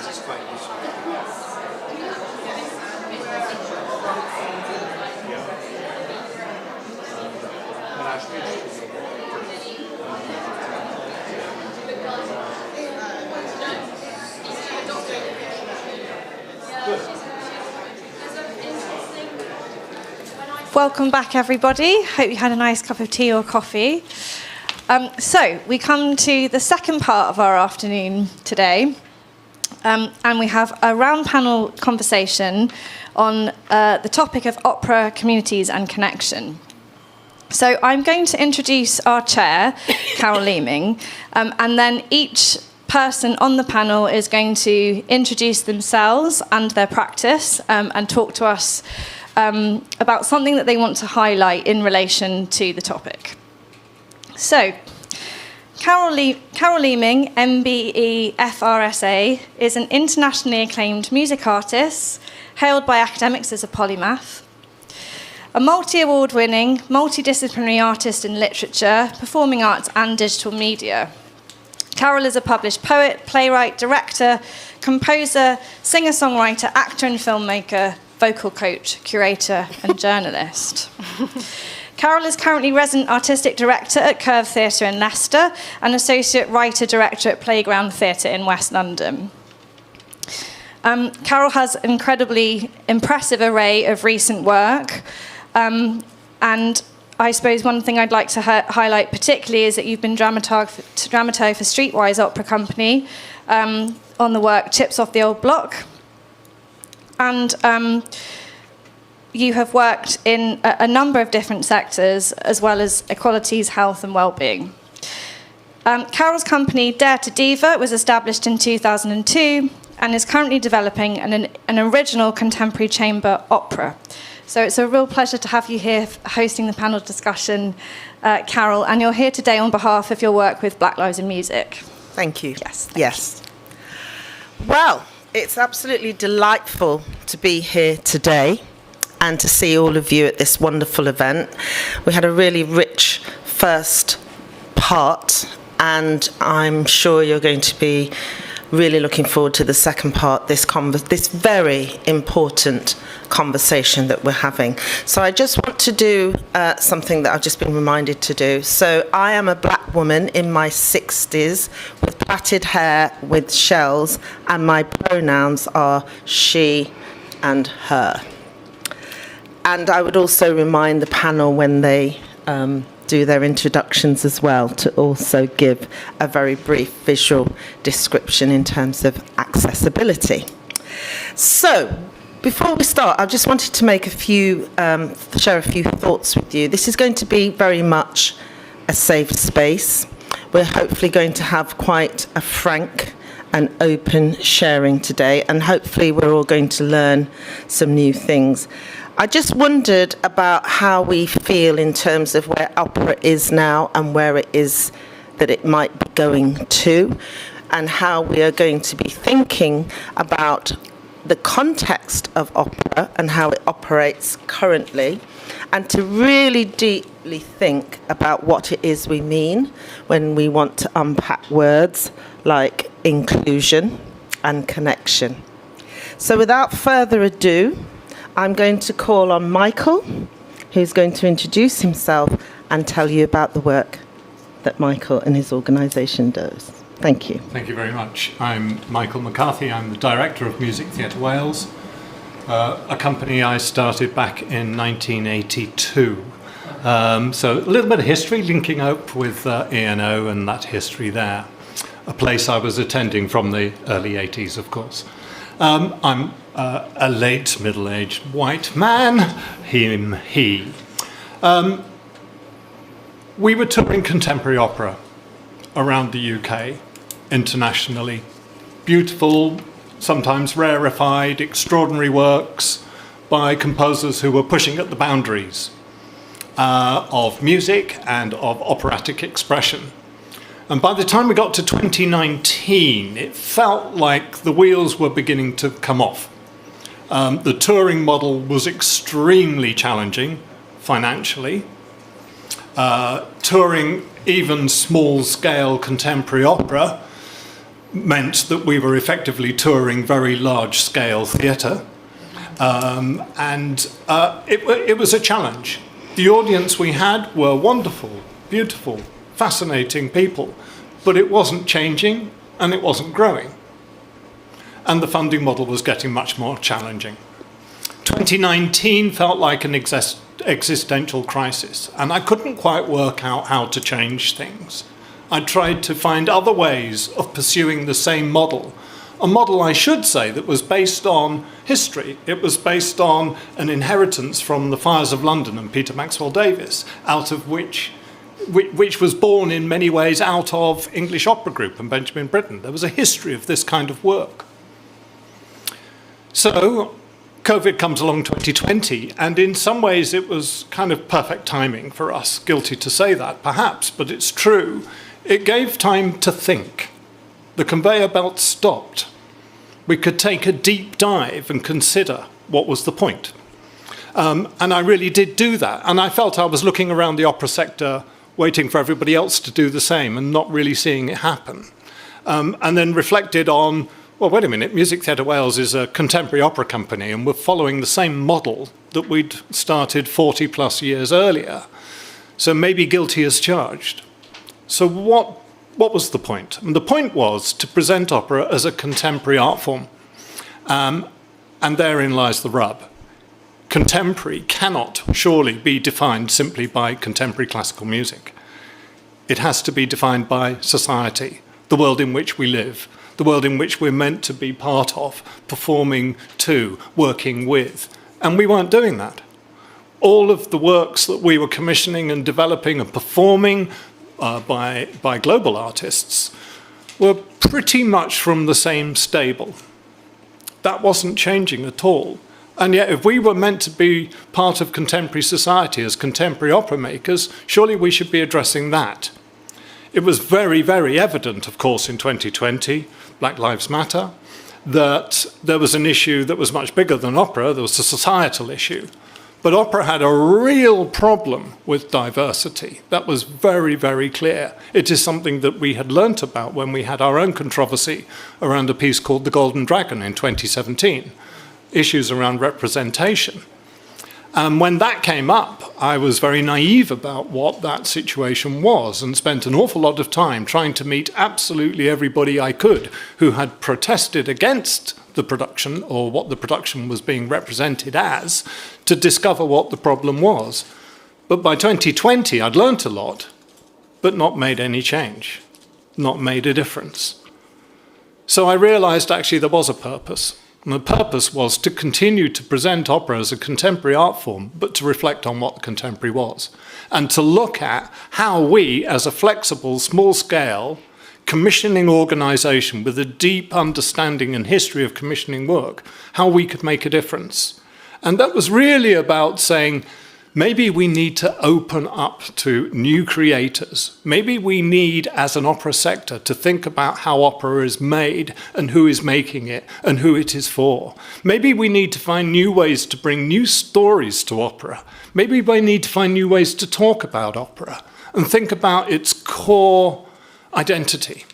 is quite useful. Welcome back, everybody. Hope you had a nice cup of tea or coffee. So we come to the second part of our afternoon today, and we have a round panel conversation on the topic of opera, communities and connection. So I'm going to introduce our chair, Carol Leeming, and then each person on the panel is going to introduce themselves and their practice and talk to us about something that they want to highlight in relation to the topic. So, Carol Leeming, MBE FRSA, is an internationally acclaimed music artist, hailed by academics as a polymath, a multi-award-winning, multidisciplinary artist in literature, performing arts and digital media. Carol is a published poet, playwright, director, composer, singer-songwriter, actor and filmmaker, vocal coach, curator and journalist. Carol is currently resident artistic director at Curve Theatre in Leicester and associate writer-director at Playground Theatre in West London. Carol has an incredibly impressive array of recent work, and I suppose one thing I'd like to highlight particularly is that you've been dramaturg for Streetwise Opera Company on the work Chips Off the Old Block. And you have worked in a number of different sectors, as well as equalities, health and well-being. Carol's company, Dare to Diva, was established in 2002 and is currently developing an original contemporary chamber opera. So it's a real pleasure to have you here hosting the panel discussion, Carol, and you're here today on behalf of your work with Black Lives in Music. Thank you. Yes. Yes. Well, it's absolutely delightful to be here today and to see all of you at this wonderful event. We had a really rich first part, and I'm sure you're going to be really looking forward to the second part, this very important conversation that we're having. So I just want to do something that I've just been reminded to do. So I am a black woman in my 60s with plaited hair with shells, and my pronouns are she and her. And I would also remind the panel when they do their introductions as well to also give a very brief visual description in terms of accessibility. So, before we start, I just wanted to make share a few thoughts with you. This is going to be very much a safe space. We're hopefully going to have quite a frank and open sharing today, and hopefully we're all going to learn some new things. I just wondered about how we feel in terms of where opera is now and where it is that it might be going to, and how we are going to be thinking about the context of opera and how it operates currently, and to really deeply think about what it is we mean when we want to unpack words like inclusion and connection. So without further ado, I'm going to call on Michael, who's going to introduce himself and tell you about the work that Michael and his organisation does. Thank you. Thank you very much. I'm Michael McCarthy. I'm the Director of Music Theatre Wales, a company I started back in 1982. So a little bit of history linking up with ENO and that history there, a place I was attending from the early 80s, of course. I'm a late middle-aged white man, him, he. We were touring contemporary opera around the UK, internationally. Beautiful, sometimes rarefied, extraordinary works by composers who were pushing at the boundaries of music and of operatic expression. And by the time we got to 2019, it felt like the wheels were beginning to come off. The touring model was extremely challenging financially. Touring even small-scale contemporary opera meant that we were effectively touring very large-scale theatre. It was a challenge. The audience we had were wonderful, beautiful, fascinating people, but it wasn't changing and it wasn't growing. And the funding model was getting much more challenging. 2019 felt like an existential crisis, and I couldn't quite work out how to change things. I tried to find other ways of pursuing the same model. A model, I should say, that was based on history. It was based on an inheritance from the fires of London and Peter Maxwell Davies, out of which was born in many ways out of English Opera Group and Benjamin Britten. There was a history of this kind of work. So COVID comes along 2020, and in some ways it was kind of perfect timing for us. Guilty to say that, perhaps, but it's true. It gave time to think. The conveyor belt stopped. We could take a deep dive and consider what was the point. And I really did do that. And I felt I was looking around the opera sector, waiting for everybody else to do the same and not really seeing it happen. And then reflected on, well, wait a minute, Music Theatre Wales is a contemporary opera company, and we're following the same model that we'd started 40 plus years earlier. So maybe guilty as charged. So what was the point? And the point was to present opera as a contemporary art form. And therein lies the rub. Contemporary cannot surely be defined simply by contemporary classical music. It has to be defined by society, the world in which we live, the world in which we're meant to be part of, performing to, working with. And we weren't doing that. All of the works that we were commissioning and developing and performing by global artists were pretty much from the same stable. That wasn't changing at all. And yet, if we were meant to be part of contemporary society as contemporary opera makers, surely we should be addressing that. It was very, very evident, of course, in 2020, Black Lives Matter, that there was an issue that was much bigger than opera. There was a societal issue. But opera had a real problem with diversity. That was very, very clear. It is something that we had learnt about when we had our own controversy around a piece called The Golden Dragon in 2017, issues around representation. And when that came up, I was very naive about what that situation was and spent an awful lot of time trying to meet absolutely everybody I could who had protested against the production or what the production was being represented as to discover what the problem was. But by 2020, I'd learnt a lot, but not made any change, not made a difference. So I realized actually there was a purpose. And the purpose was to continue to present opera as a contemporary art form, but to reflect on what contemporary was. And to look at how we, as a flexible, small-scale, commissioning organisation with a deep understanding and history of commissioning work, how we could make a difference. And that was really about saying, maybe we need to open up to new creators. Maybe we need, as an opera sector, to think about how opera is made and who is making it and who it is for. Maybe we need to find new ways to bring new stories to opera. Maybe we need to find new ways to talk about opera and think about its core identity,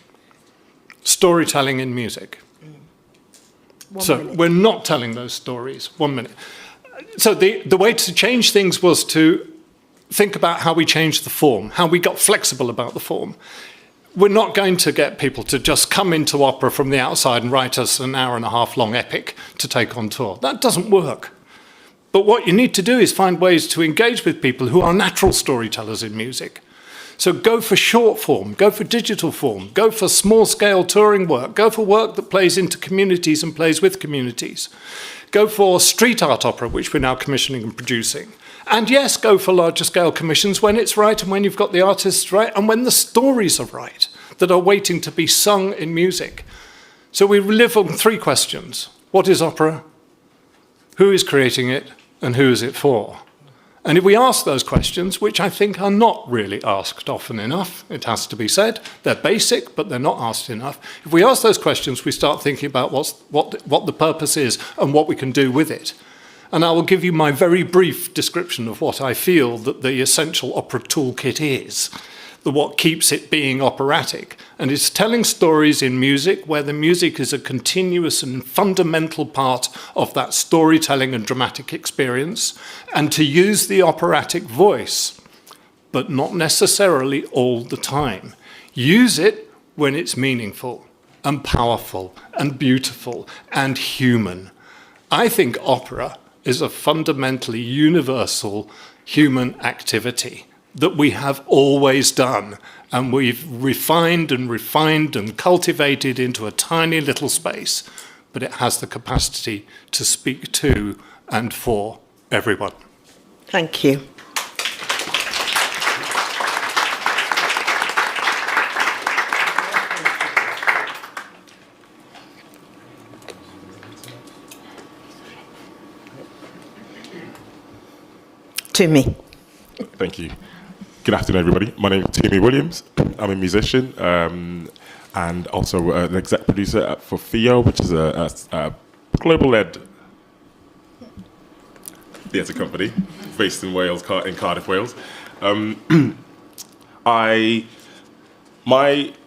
storytelling in music. We're not telling those stories. 1 minute. So the way to change things was to think about how we changed the form, how we got flexible about the form. We're not going to get people to just come into opera from the outside and write us an hour-and-a-half long epic to take on tour. That doesn't work. But what you need to do is find ways to engage with people who are natural storytellers in music. So go for short form, go for digital form, go for small-scale touring work, go for work that plays into communities and plays with communities. Go for street art opera, which we're now commissioning and producing. And yes, go for larger scale commissions when it's right and when you've got the artists right and when the stories are right that are waiting to be sung in music. So we live on 3 questions. What is opera? Who is creating it? And who is it for? And if we ask those questions, which I think are not really asked often enough, it has to be said, they're basic, but they're not asked enough. If we ask those questions, we start thinking about what the purpose is and what we can do with it. And I will give you my very brief description of what I feel that the essential opera toolkit is, what keeps it being operatic. And it's telling stories in music where the music is a continuous and fundamental part of that storytelling and dramatic experience, and to use the operatic voice, but not necessarily all the time. Use it when it's meaningful and powerful and beautiful and human. I think opera is a fundamentally universal human activity that we have always done, and we've refined and cultivated into a tiny little space, but it has the capacity to speak to and for everyone. Thank you. To me. Thank you. Good afternoon, everybody. My name is Timmy Williams. I'm a musician and also an exec producer for FIO, which is a global-led theatre company based in Wales, in Cardiff, Wales. I'm going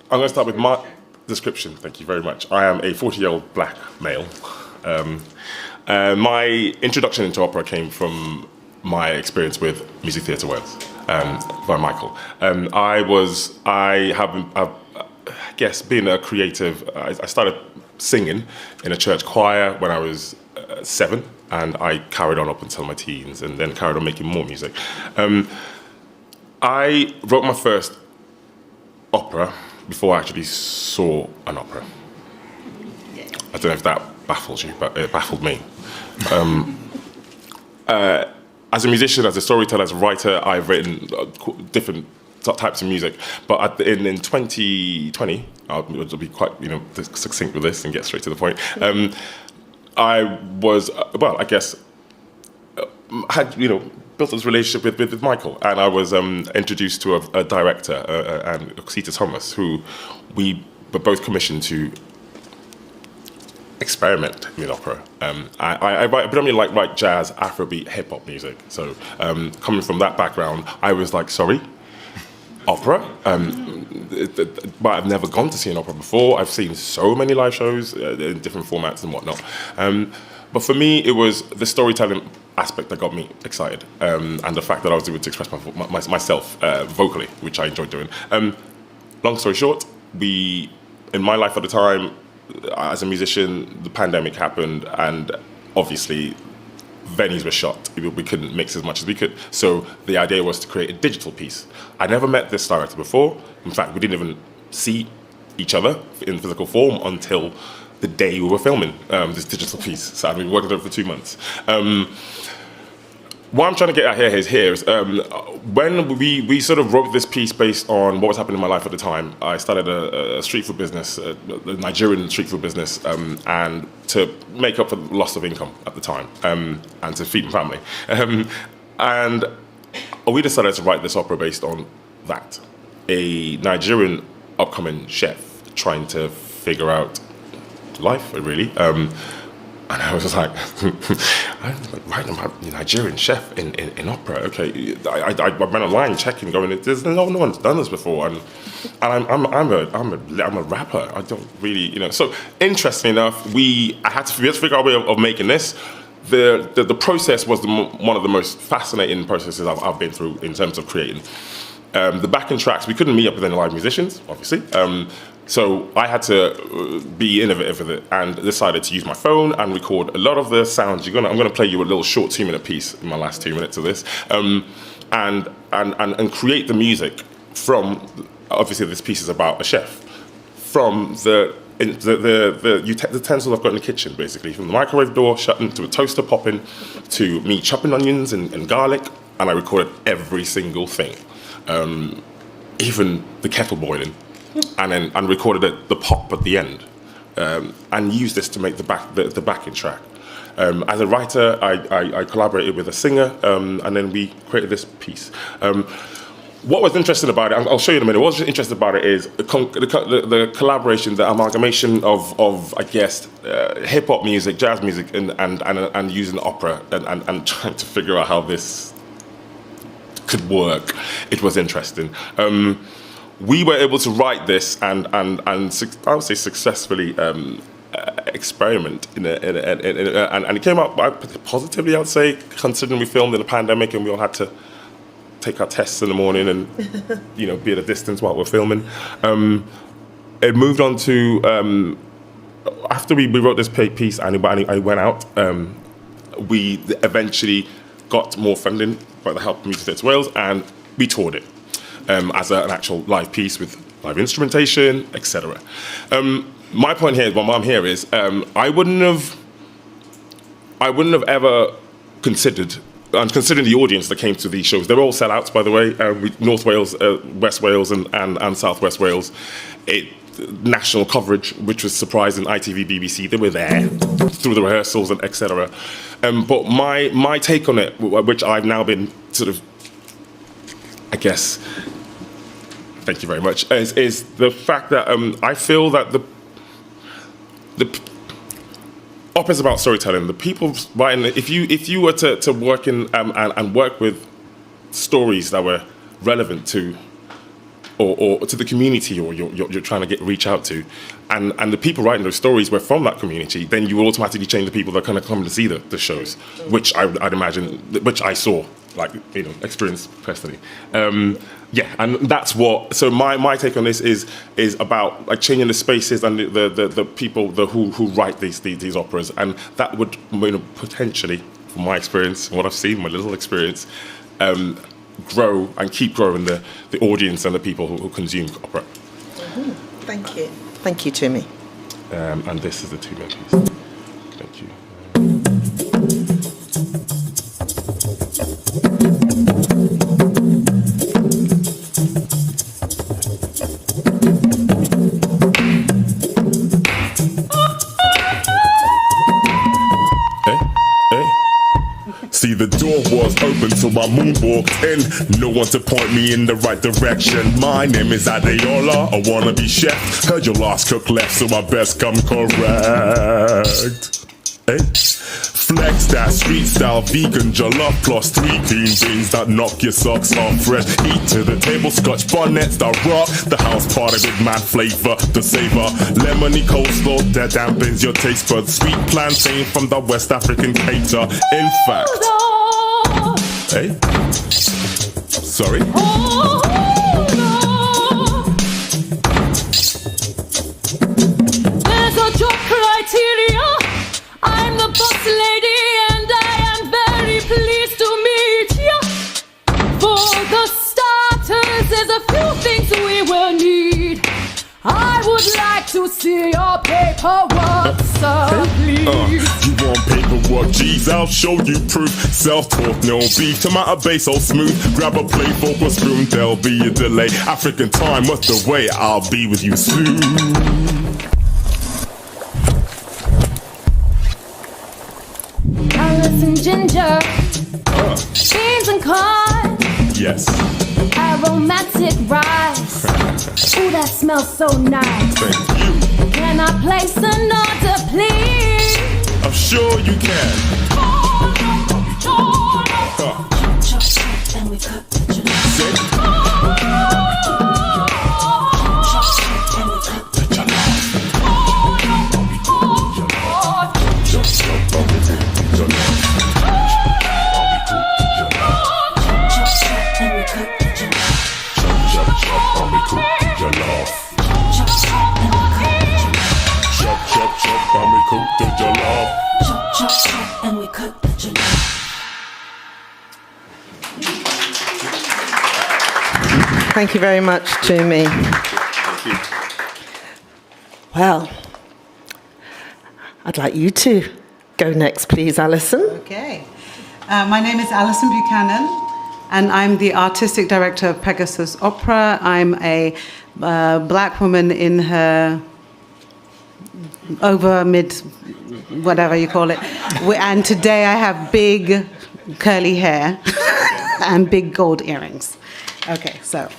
to start with my description. Thank you very much. I am a 40-year-old black male. My introduction into opera came from my experience with Music Theatre Wales by Michael. I guess being a creative, I started singing in a church choir when I was 7, and I carried on up until my teens, and then carried on making more music. I wrote my first opera before I actually saw an opera. I don't know if that baffles you, but it baffled me. As a musician, as a storyteller, as a writer, I've written different types of music. But in 2020, I'll be quite succinct with this and get straight to the point. I was had built this relationship with Michael, and I was introduced to a director, and Oksita Thomas, who we were both commissioned to experiment with opera. I predominantly write jazz, Afrobeat, hip hop music. So coming from that background, I was like, sorry, opera? But I've never gone to see an opera before. I've seen so many live shows in different formats and whatnot. But for me, it was the storytelling aspect that got me excited, and the fact that I was able to express myself vocally, which I enjoyed doing. Long story short, in my life at the time, as a musician, the pandemic happened, and obviously venues were shut. We couldn't mix as much as we could. So the idea was to create a digital piece. I never met this director before. In fact, we didn't even see each other in physical form until the day we were filming this digital piece. So I've been working on it for 2 months. What I'm trying to get at here is when we sort of wrote this piece based on what was happening in my life at the time. I started a street food business, a Nigerian street food business, and to make up for the loss of income at the time, and to feed my family. And we decided to write this opera based on that. A Nigerian upcoming chef trying to figure out life, really. And I was just like, I'm writing about a Nigerian chef in opera. Okay, I went online checking, going, there's no one's done this before, and I'm a rapper. I don't really, So interesting enough, we had to figure out a way of making this. The process was one of the most fascinating processes I've been through in terms of creating. The backing tracks, we couldn't meet up with any live musicians, obviously. So I had to be innovative with it and decided to use my phone and record a lot of the sounds. I'm going to play you a little short 2-minute piece in my last 2 minutes of this, and create the music from. Obviously, this piece is about a chef. From the utensils I've got in the kitchen, basically, from the microwave door shutting to a toaster popping, to me chopping onions and garlic, and I recorded every single thing, even the kettle boiling. And recorded the pop at the end, and used this to make the backing track. As a writer, I collaborated with a singer, and then we created this piece. What was interesting about it, I'll show you in a minute. What was interesting about it is the collaboration, the amalgamation of I guess hip hop music, jazz music, and using opera, and trying to figure out how this could work. It was interesting. we were able to write this and I would say successfully experiment and it came out positively, I'd say, considering we filmed in a pandemic and we all had to take our tests in the morning and be at a distance while we're filming. It moved on to after we wrote this piece and I went out. We eventually got more funding by the help of Music Theatre Wales, and we toured it as an actual live piece with live instrumentation, etc. My point here, what I'm here is, I wouldn't have ever considered, and considering the audience that came to these shows, they're all sellouts, by the way. North Wales, West Wales, and South West Wales. National coverage, which was surprising. ITV, BBC, they were there through the rehearsals and etc. But my take on it, which I've now been sort of, I guess, thank you very much, is the fact that I feel that the opera's about storytelling. The people writing, if you were to work in and work with stories that were relevant to or to the community or you're trying to reach out to, and the people writing those stories were from that community, then you will automatically change the people that kind of come to see the shows, which I'd imagine, which I saw, experienced personally. And that's what. So my take on this is about changing the spaces and the people who write these operas, and that would potentially, from my experience, what I've seen, my little experience, grow and keep growing the audience and the people who consume opera. Mm-hmm. Thank you, Jimmy. And this is the two-man piece. Thank you. See, the door was open so I moonwalked in. No one to point me in the right direction. My name is Adeola, I wanna be chef. Heard your last cook left, so I best come correct. Hey? Flex that street style vegan jollof plus 3 clean beans that knock your socks off fresh. Eat to the table, scotch bonnets that rock. The house party with mad flavor, the savor. Lemony coleslaw that dampens your taste buds. Sweet plantain from the West African cater. In fact, hey, sorry. There's a job criteria. I'm the boss lady and I am very pleased to meet ya. For the starters, there's a few things we will need. I would like to see your paperwork, sir, please. You want paperwork? Geez, I'll show you proof. Self-talk, no beef. Tomato base all smooth. Grab a plate, fork or spoon, there'll be a delay. African time, what's the way? I'll be with you soon. And ginger, beans and corn, Yes. aromatic rice. Ooh, that smells so nice. Thank you. Can I place an order, please? I'm sure you can. And we cut the jollof. Say, And we cut the jollof. Thank you very much, Jimmy. Well, I'd like you to go next, please, Alison. Okay. My name is Alison Buchanan, and I'm the artistic director of Pegasus Opera. I'm a black woman in her mid, whatever you call it. And today I have big curly hair and big gold earrings. Okay, so.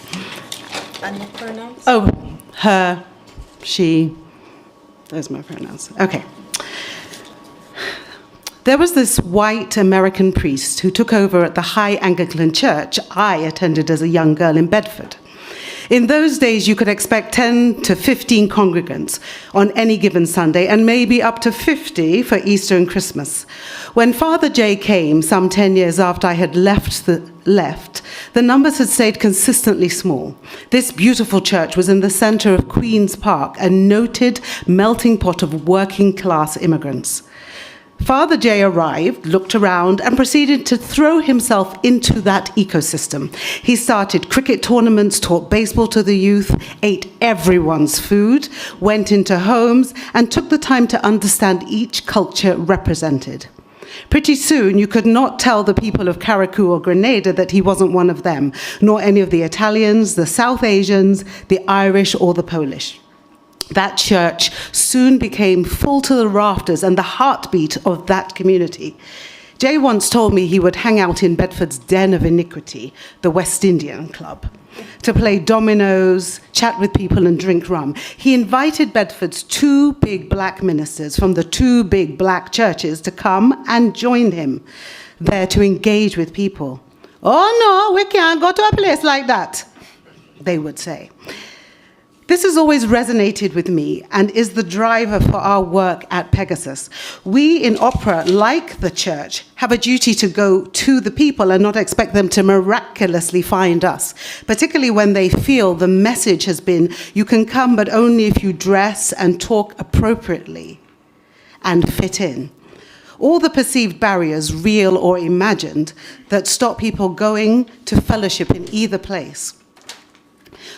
And your pronouns? Oh, her, she, those are my pronouns. Okay. There was this white American priest who took over at the High Anglican Church I attended as a young girl in Bedford. In those days, you could expect 10 to 15 congregants on any given Sunday, and maybe up to 50 for Easter and Christmas. When Father Jay came, some 10 years after I had left, the numbers had stayed consistently small. This beautiful church was in the center of Queen's Park, a noted melting pot of working-class immigrants. Father Jay arrived, looked around, and proceeded to throw himself into that ecosystem. He started cricket tournaments, taught baseball to the youth, ate everyone's food, went into homes, and took the time to understand each culture represented. Pretty soon, you could not tell the people of Carriacou or Grenada that he wasn't one of them, nor any of the Italians, the South Asians, the Irish, or the Polish. That church soon became full to the rafters and the heartbeat of that community. Jay once told me he would hang out in Bedford's den of iniquity, the West Indian Club, to play dominoes, chat with people, and drink rum. He invited Bedford's 2 big black ministers from the 2 big black churches to come and join him there to engage with people. "Oh no, we can't go to a place like that," they would say. This has always resonated with me and is the driver for our work at Pegasus. We in opera, like the church, have a duty to go to the people and not expect them to miraculously find us, particularly when they feel the message has been, you can come but only if you dress and talk appropriately and fit in. All the perceived barriers, real or imagined, that stop people going to fellowship in either place.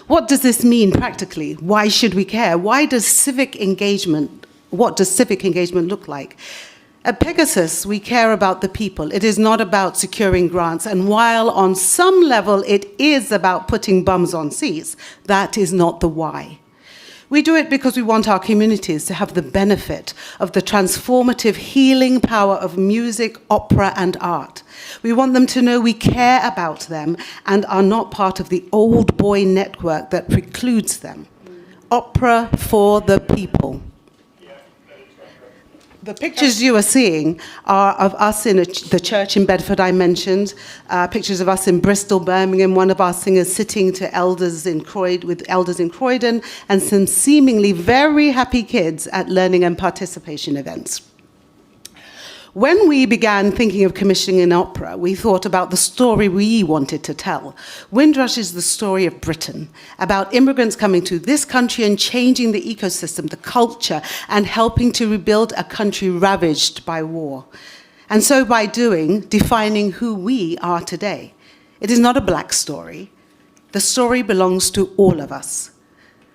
What does this mean practically? Why should we care? What does civic engagement look like? At Pegasus, we care about the people. It is not about securing grants. And while on some level it is about putting bums on seats, that is not the why. We do it because we want our communities to have the benefit of the transformative healing power of music, opera, and art. We want them to know we care about them and are not part of the old boy network that precludes them. Opera for the people. The pictures you are seeing are of us in the church in Bedford I mentioned, pictures of us in Bristol, Birmingham, one of our singers sitting to elders with elders in Croydon, and some seemingly very happy kids at learning and participation events. When we began thinking of commissioning an opera, we thought about the story we wanted to tell. Windrush is the story of Britain, about immigrants coming to this country and changing the ecosystem, the culture, and helping to rebuild a country ravaged by war. And so by doing, defining who we are today. It is not a black story. The story belongs to all of us.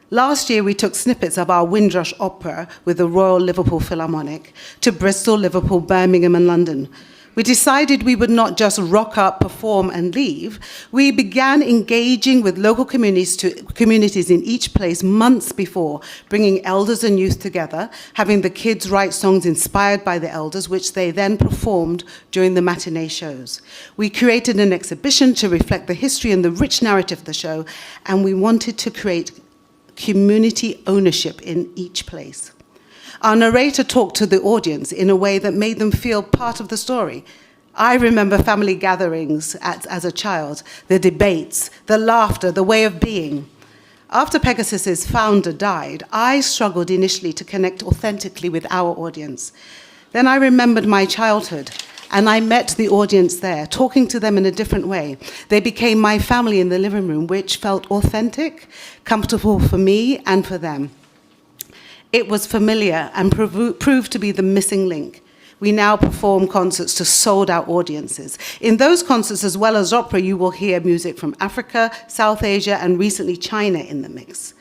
Last year, we took snippets of our Windrush opera with the Royal Liverpool Philharmonic to Bristol, Liverpool, Birmingham, and London. We decided we would not just rock up, perform, and leave. We began engaging with local communities in each place months before, bringing elders and youth together, having the kids write songs inspired by the elders, which they then performed during the matinee shows. We created an exhibition to reflect the history and the rich narrative of the show, and we wanted to create community ownership in each place. Our narrator talked to the audience in a way that made them feel part of the story. I remember family gatherings as a child, the debates, the laughter, the way of being. After Pegasus's founder died, I struggled initially to connect authentically with our audience. Then I remembered my childhood, and I met the audience there, talking to them in a different way. They became my family in the living room, which felt authentic, comfortable for me and for them. It was familiar and proved to be the missing link. We now perform concerts to sold-out audiences. In those concerts, as well as opera, you will hear music from Africa, South Asia, and recently China in the mix.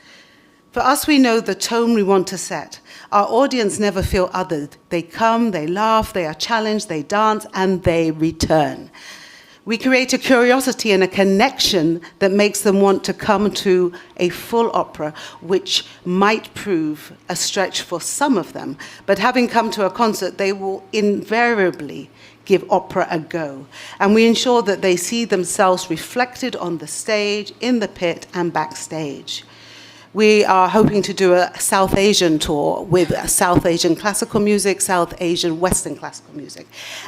For us, we know the tone we want to set. Our audience never feel othered. They come, they laugh, they are challenged, they dance, and they return. We create a curiosity and a connection that makes them want to come to a full opera, which might prove a stretch for some of them. But having come to a concert, they will invariably give opera a go. And we ensure that they see themselves reflected on the stage, in the pit, and backstage. We are hoping to do a South Asian tour with South Asian classical music, South Asian Western classical music.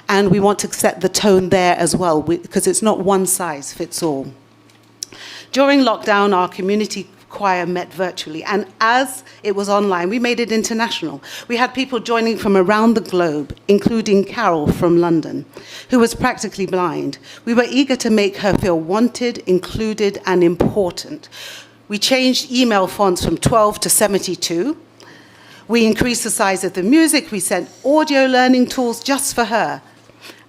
And we want to set the tone there as well, because it's not one size fits all. During lockdown, our community choir met virtually, and as it was online, we made it international. We had people joining from around the globe, including Carol from London, who was practically blind. We were eager to make her feel wanted, included, and important. We changed email fonts from 12 to 72. We increased the size of the music. We sent audio learning tools just for her.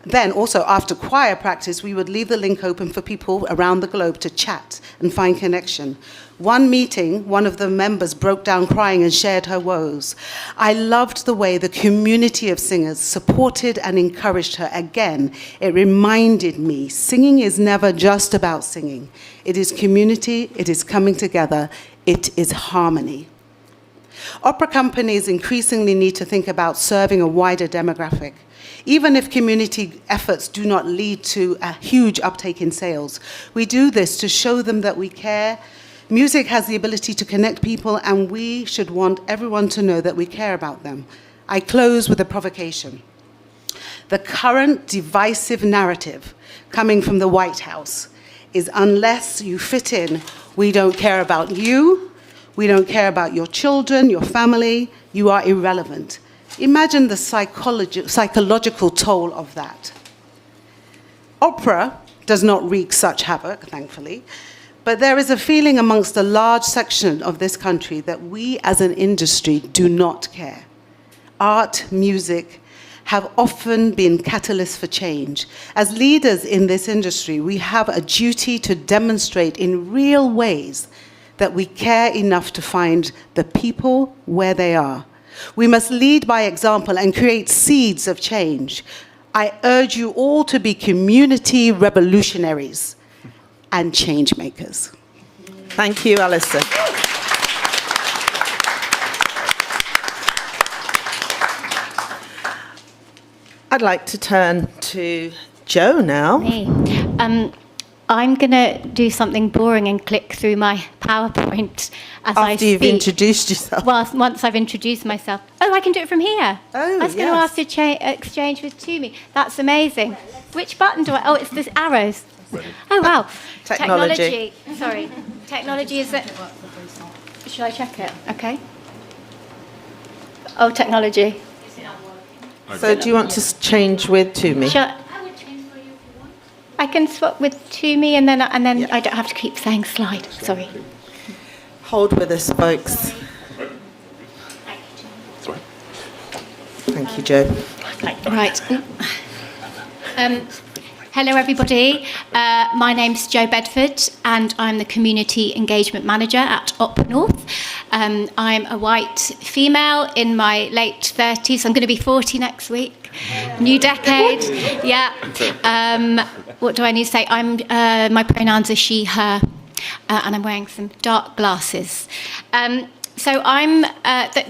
Then, also after choir practice, we would leave the link open for people around the globe to chat and find connection. One meeting, one of the members broke down crying and shared her woes. I loved the way the community of singers supported and encouraged her. Again, it reminded me, singing is never just about singing. It is community, it is coming together, it is harmony. Opera companies increasingly need to think about serving a wider demographic. Even if community efforts do not lead to a huge uptake in sales, we do this to show them that we care. Music has the ability to connect people, and we should want everyone to know that we care about them. I close with a provocation. The current divisive narrative coming from the White House is, unless you fit in, we don't care about you, we don't care about your children, your family, you are irrelevant. Imagine the psychological toll of that. Opera does not wreak such havoc, thankfully, but there is a feeling amongst a large section of this country that we as an industry do not care. Art, music have often been catalysts for change. As leaders in this industry, we have a duty to demonstrate in real ways that we care enough to find the people where they are. We must lead by example and create seeds of change. I urge you all to be community revolutionaries and change makers. Thank you, Alison. I'd like to turn to Jo now. Me. I'm going to do something boring and click through my PowerPoint as I After speak. you've introduced yourself. Well, once I've introduced myself. Oh, I can do it from here. Oh, I was going to yes. ask you to exchange with Tumi. That's amazing. Which button do I... Oh, it's the arrows. Oh, wow. Technology. Sorry. Technology is... Should I check it? Okay. Oh, technology. So do you want to change with Tumi? I can swap with Tumi and then I don't have to keep saying slide. Sorry. Hold with us, folks. Thank you, Jo. Right. Hello, everybody. My name's Jo Bedford, and I'm the Community Engagement Manager at Opera North. I'm a white female in my late 30s. I'm going to be 40 next week. New decade. Yeah. What do I need to say? My pronouns are she, her, and I'm wearing some dark glasses. So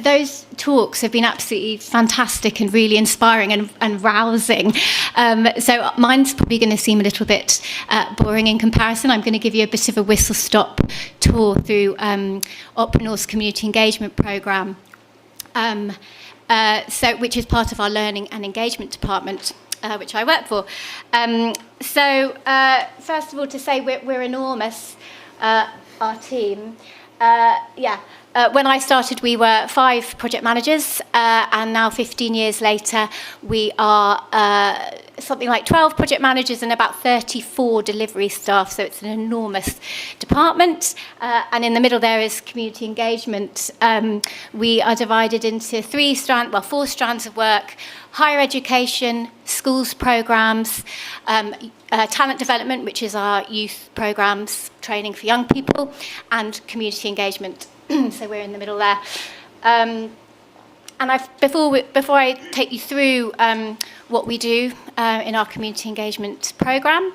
those talks have been absolutely fantastic and really inspiring and rousing. So mine's probably going to seem a little bit boring in comparison. I'm going to give you a bit of a whistle-stop tour through Opera North's community engagement programme, which is part of our learning and engagement department, which I work for. First of all, to say we're enormous, our team. When I started, we were 5 project managers, and now 15 years later, we are something like 12 project managers and about 34 delivery staff, so it's an enormous department. And in the middle there is community engagement. We are divided into 4 strands of work: higher education, schools programmes, talent development, which is our youth programmes, training for young people, and community engagement. So we're in the middle there. And before I take you through what we do in our community engagement programme,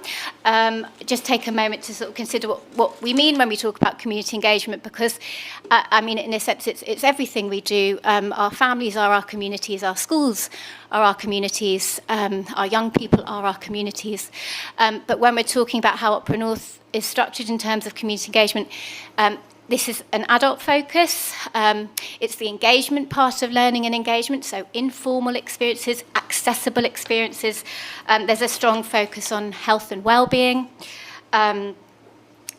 just take a moment to sort of consider what we mean when we talk about community engagement, because in a sense it's everything we do. Our families are our communities, our schools are our communities, our young people are our communities. But when we're talking about how Opera North is structured in terms of community engagement, this is an adult focus. It's the engagement part of learning and engagement, so informal experiences, accessible experiences. There's a strong focus on health and well-being.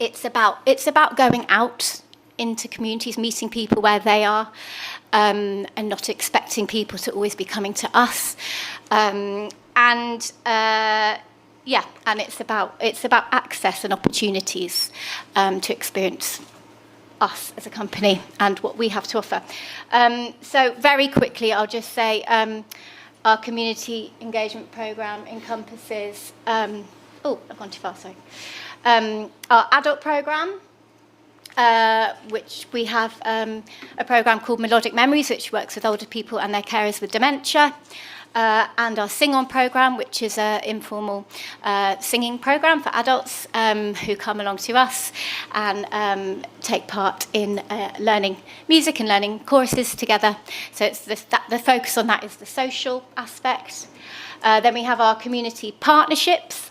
it's about going out into communities, meeting people where they are, and not expecting people to always be coming to us. And it's about access and opportunities to experience us as a company and what we have to offer. So very quickly, I'll just say our community engagement programme encompasses, I've gone too far, sorry. Our adult programme, which we have a programme called Melodic Memories, which works with older people and their carers with dementia. And our Sing On programme, which is an informal singing programme for adults who come along to us and take part in learning music and learning choruses together. So it's the focus on that is the social aspect. Then we have our community partnerships.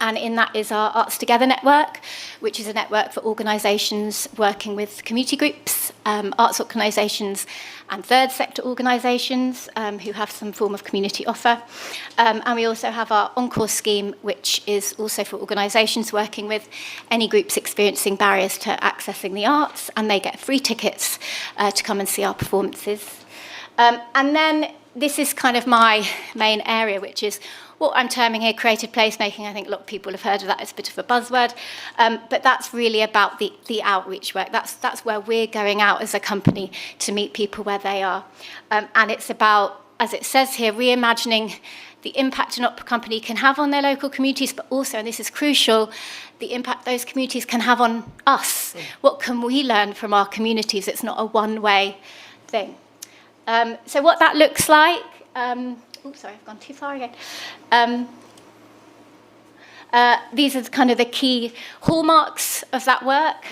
And in that is our Arts Together network, which is a network for organisations working with community groups, arts organisations and third sector organisations who have some form of community offer. And we also have our Encore scheme, which is also for organisations working with any groups experiencing barriers to accessing the arts, and they get free tickets to come and see our performances. And then this is kind of my main area, which is what I'm terming here creative placemaking. I think a lot of people have heard of that. It's a bit of a buzzword. But that's really about the outreach work. That's where we're going out as a company to meet people where they are. And it's about, as it says here, reimagining the impact an opera company can have on their local communities, but also, and this is crucial, the impact those communities can have on us. What can we learn from our communities? It's not a one-way thing. So what that looks like, sorry, I've gone too far again. These are kind of the key hallmarks of that work,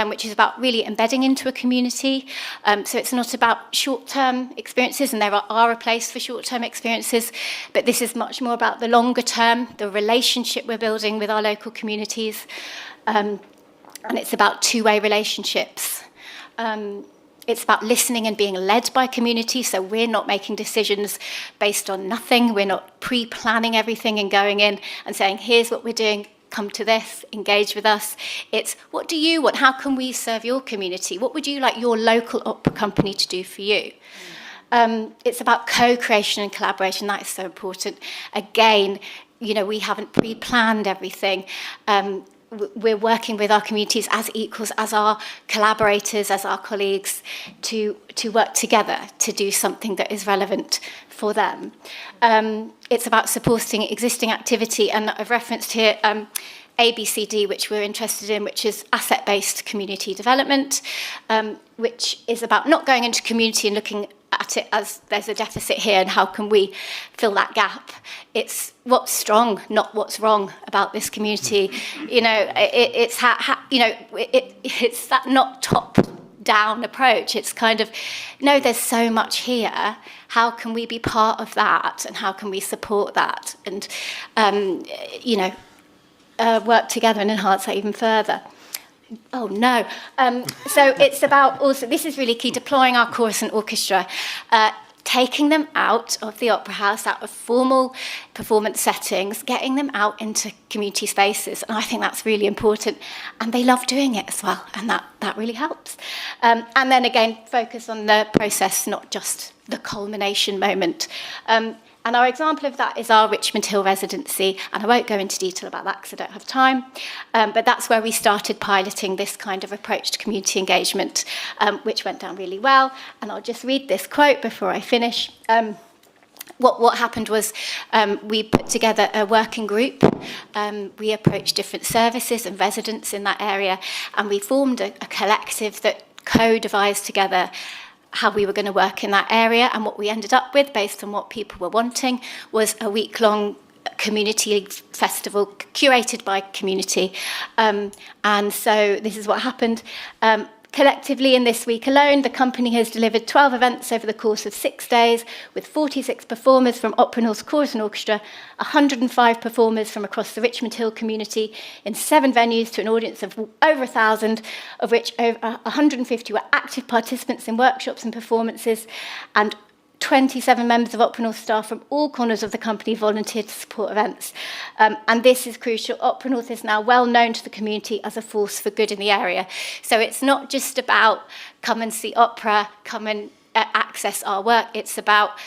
which is about really embedding into a community. So it's not about short-term experiences, and there are a place for short-term experiences, but this is much more about the longer term, the relationship we're building with our local communities, and it's about two-way relationships. It's about listening and being led by community, so we're not making decisions based on nothing. We're not pre-planning everything and going in and saying, here's what we're doing, come to this, engage with us. It's, what do you want? How can we serve your community? What would you like your local opera company to do for you? It's about co-creation and collaboration. That is so important. Again, we haven't pre-planned everything. We're working with our communities as equals, as our collaborators, as our colleagues, to work together to do something that is relevant for them. It's about supporting existing activity, and I've referenced here ABCD, which we're interested in, which is asset-based community development, which is about not going into community and looking at it as there's a deficit here and how can we fill that gap. It's what's strong, not what's wrong about this community. It's it's that not top-down approach. It's kind of, no, there's so much here. How can we be part of that, and how can we support that, and work together and enhance that even further? Oh, no. So it's about also, this is really key, deploying our chorus and orchestra, taking them out of the opera house, out of formal performance settings, getting them out into community spaces. And I think that's really important. And they love doing it as well. And that really helps. And then again, focus on the process, not just the culmination moment. And our example of that is our Richmond Hill residency, and I won't go into detail about that because I don't have time, but that's where we started piloting this kind of approach to community engagement, which went down really well. And I'll just read this quote before I finish. What happened was we put together a working group. We approached different services and residents in that area, and we formed a collective that co-devised together how we were going to work in that area. And what we ended up with, based on what people were wanting, was a week-long community festival curated by community. And so this is what happened. Collectively, in this week alone, the company has delivered 12 events over the course of 6 days, with 46 performers from Opera North's Chorus and Orchestra, 105 performers from across the Richmond Hill community in 7 venues to an audience of over 1,000, of which over 150 were active participants in workshops and performances, and 27 members of Opera North staff from all corners of the company volunteered to support events. And this is crucial. Opera North is now well known to the community as a force for good in the area. So it's not just about come and see opera, come and access our work. It's about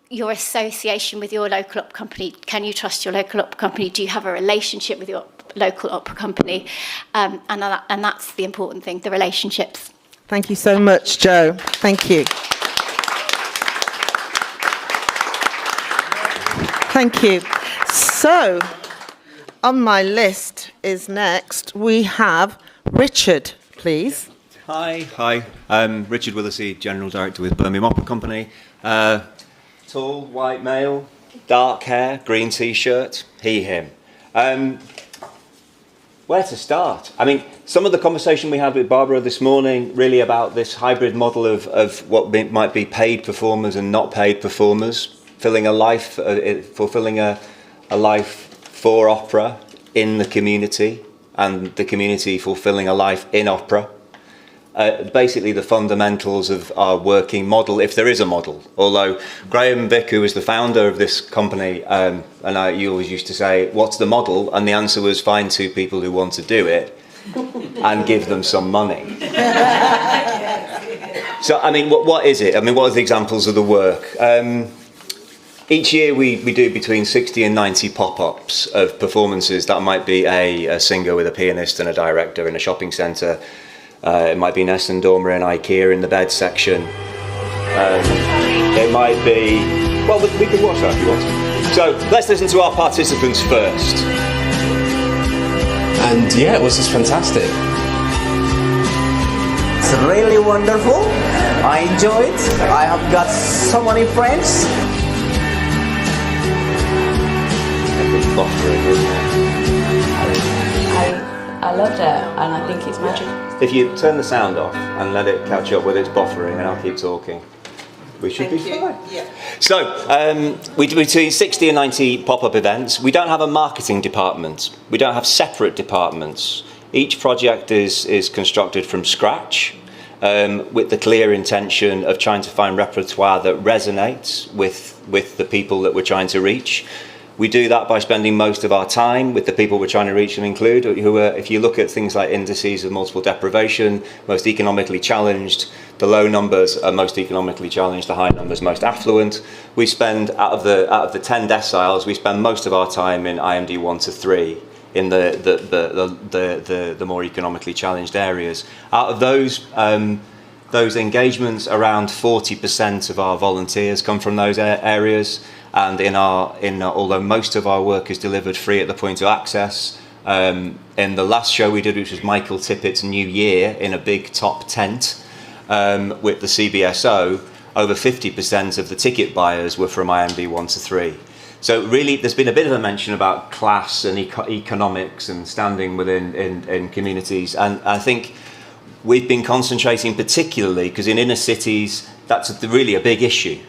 your association with your local opera company. Can you trust your local opera company? Do you have a relationship with your local opera company? And that's the important thing, the relationships. Thank you so much, Jo. Thank you. Thank you. So, on my list is next, we have Richard, please. Hi. I'm Richard Willisey, General Director with Birmingham Opera Company. Tall, white male, dark hair, green t-shirt, he, him. Where to start? I mean, some of the conversation we had with Barbara this morning, really about this hybrid model of what might be paid performers and not paid performers, fulfilling a life for opera in the community, and the community fulfilling a life in opera. Basically the fundamentals of our working model, if there is a model. Although Graham Vick, who was the founder of this company, you always used to say, what's the model? And the answer was, find two people who want to do it and give them some money. So, I mean, what is it? I mean, what are the examples of the work? Each year we do between 60 and 90 pop-ups of performances. That might be a singer with a pianist and a director in a shopping centre. It might be Nessun Dorma in IKEA in the bed section. It might be... Well, we can watch that if you want. So let's listen to our participants first. And yeah, it was just fantastic. It's really wonderful. I enjoyed. I have got so many friends. I loved it, and I think it's magic. If you turn the sound off and let it catch up with its buffering, and I'll keep talking, we should be fine. Yeah. So, we do between 60 and 90 pop-up events. We don't have a marketing department. We don't have separate departments. Each project is constructed from scratch, with the clear intention of trying to find repertoire that resonates with the people that we're trying to reach. We do that by spending most of our time with the people we're trying to reach and include, who are, if you look at things like indices of multiple deprivation, most economically challenged, the low numbers are most economically challenged, the high numbers most affluent. We spend, out of the 10 deciles, we spend most of our time in IMD 1 to 3, in the more economically challenged areas. Out of those engagements, around 40% of our volunteers come from those areas. And although most of our work is delivered free at the point of access, in the last show we did, which was Michael Tippett's New Year in a big top tent with the CBSO, over 50% of the ticket buyers were from IMD 1 to 3. So really, there's been a bit of a mention about class and economics and standing within in communities, and I think we've been concentrating particularly because in inner cities that's really a big issue.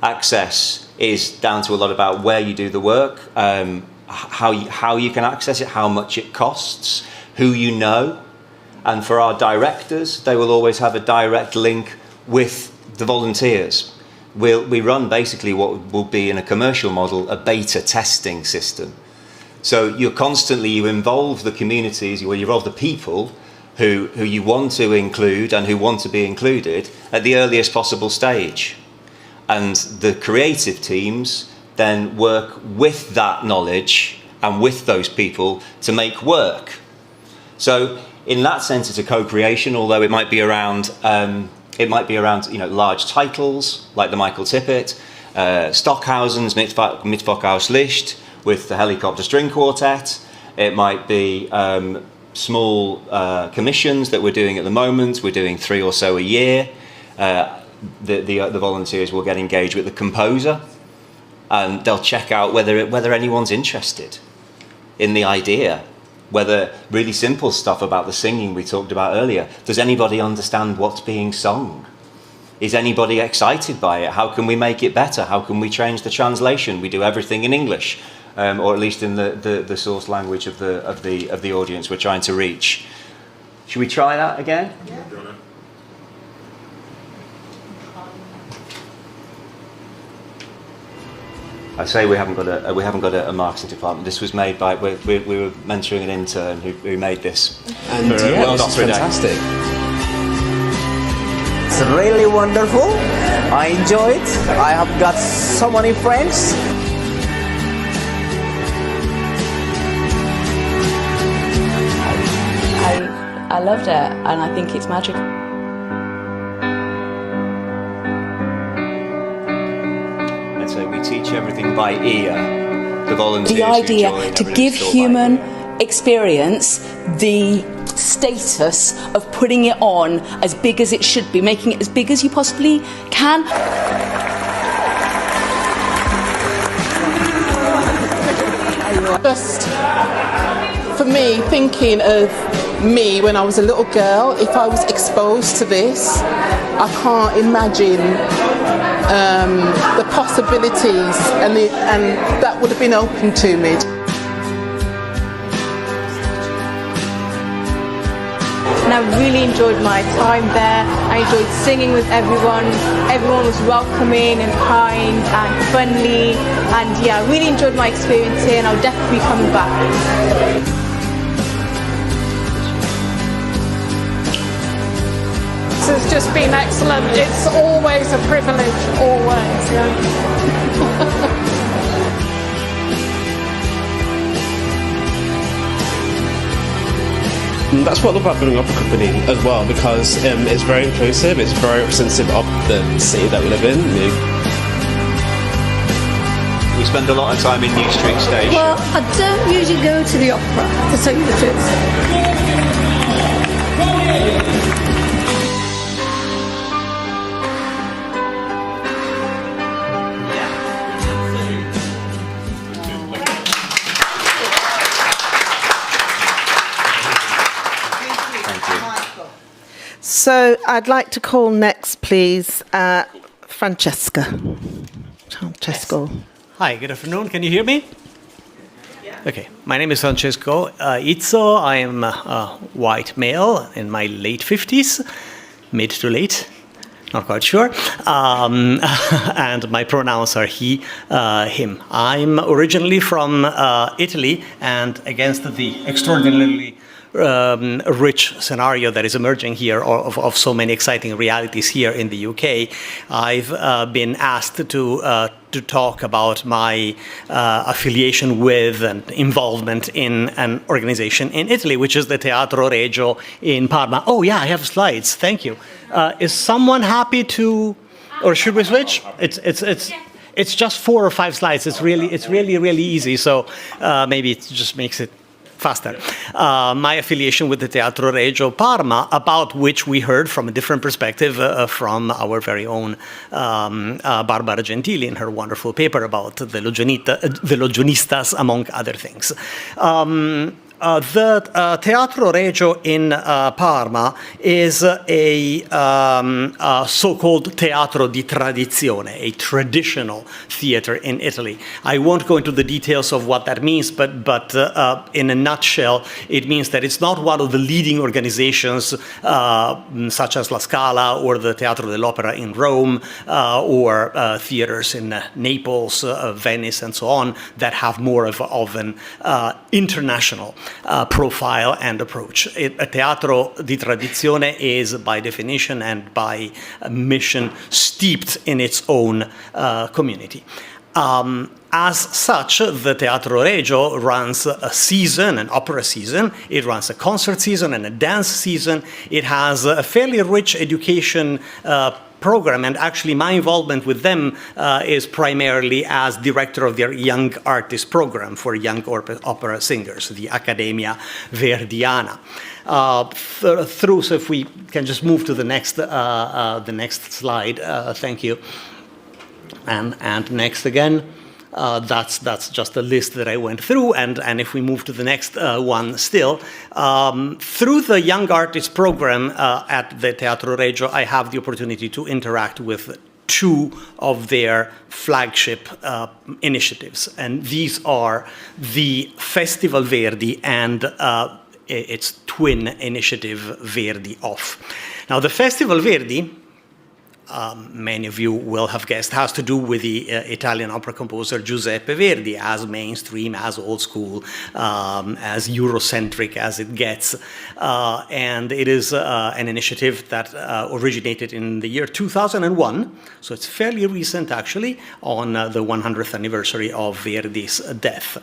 Access is down to a lot about where you do the work, how you can access it, how much it costs, who you know. And for our directors, they will always have a direct link with the volunteers. We run basically what will be in a commercial model, a beta testing system. So you involve the communities, you involve the people who you want to include and who want to be included at the earliest possible stage. And the creative teams then work with that knowledge and with those people to make work. So in that sense, it's a co-creation, although it might be around large titles like the Michael Tippett, Stockhausen's Mittwoch Licht with the Helicopter String Quartet. It might be small commissions that we're doing at the moment. We're doing 3 or so a year. The volunteers will get engaged with the composer, and they'll check out whether anyone's interested in the idea, whether really simple stuff about the singing we talked about earlier. Does anybody understand what's being sung? Is anybody excited by it? How can we make it better? How can we change the translation? We do everything in English, or at least in the source language of the audience we're trying to reach. Should we try that again? Yeah. I say we haven't got a marketing department. This was made by we were mentoring an intern who made this. And yeah, this is fantastic. It's really wonderful. I enjoy it. I have got so many friends. I loved it, and I think it's magical. And so we teach everything by ear. The volunteers. The idea who join, to give human experience the status of putting it on as big as it should be, making it as big as you possibly can. Just for me, thinking of me when I was a little girl, if I was exposed to this, I can't imagine the possibilities and that would have been open to me. And I really enjoyed my time there. I enjoyed singing with everyone. Everyone was welcoming and kind and friendly. And yeah, I really enjoyed my experience here, and I'll definitely be coming back. It's just been excellent. It's always a privilege, always. Yeah. That's what I love about building up a company as well, because it's very inclusive, it's very representative of the city that we live in. We spend a lot of time in New Street Station. Well, I don't usually go to the opera, to tell you the truth. So I'd like to call next, please, Francesco. Francesco. Hi, good afternoon. Can you hear me? Yeah. Okay, my name is Francesco Izzo. I am a white male in my late 50s, mid to late, not quite sure. And my pronouns are he, him. I'm originally from Italy, and against the extraordinarily rich scenario that is emerging here of so many exciting realities here in the UK, I've been asked to talk about my affiliation with and involvement in an organization in Italy, which is the Teatro Regio in Parma. Oh yeah, I have slides. Thank you. Is someone happy to, or should we switch? It's just 4 or 5 slides. It's really easy. So maybe it just makes it faster. My affiliation with the Teatro Regio Parma, about which we heard from a different perspective from our very own Barbara Gentili in her wonderful paper about the Logionistas, among other things. The Teatro Regio in Parma is a so-called teatro di tradizione, a traditional theater in Italy. I won't go into the details of what that means, but in a nutshell, it means that it's not one of the leading organizations such as La Scala or the Teatro dell'Opera in Rome or theaters in Naples, Venice, and so on that have more of an international profile and approach. A teatro di tradizione is, by definition and by mission, steeped in its own community. As such, the Teatro Regio runs a season, an opera season. It runs a concert season and a dance season. It has a fairly rich education program, and actually my involvement with them is primarily as director of their Young Artist Program for young opera singers, the Accademia Verdiana. So if we can just move to the next slide, thank you. And next again. That's just a list that I went through, and if we move to the next one still, through the Young Artist Program at the Teatro Regio, I have the opportunity to interact with 2 of their flagship initiatives, and these are the Festival Verdi and its twin initiative, Verdi Off. Now, the Festival Verdi many of you will have guessed, has to do with the Italian opera composer Giuseppe Verdi, as mainstream, as old school, as Eurocentric as it gets. And it is an initiative that originated in the year 2001, so it's fairly recent actually, on the 100th anniversary of Verdi's death.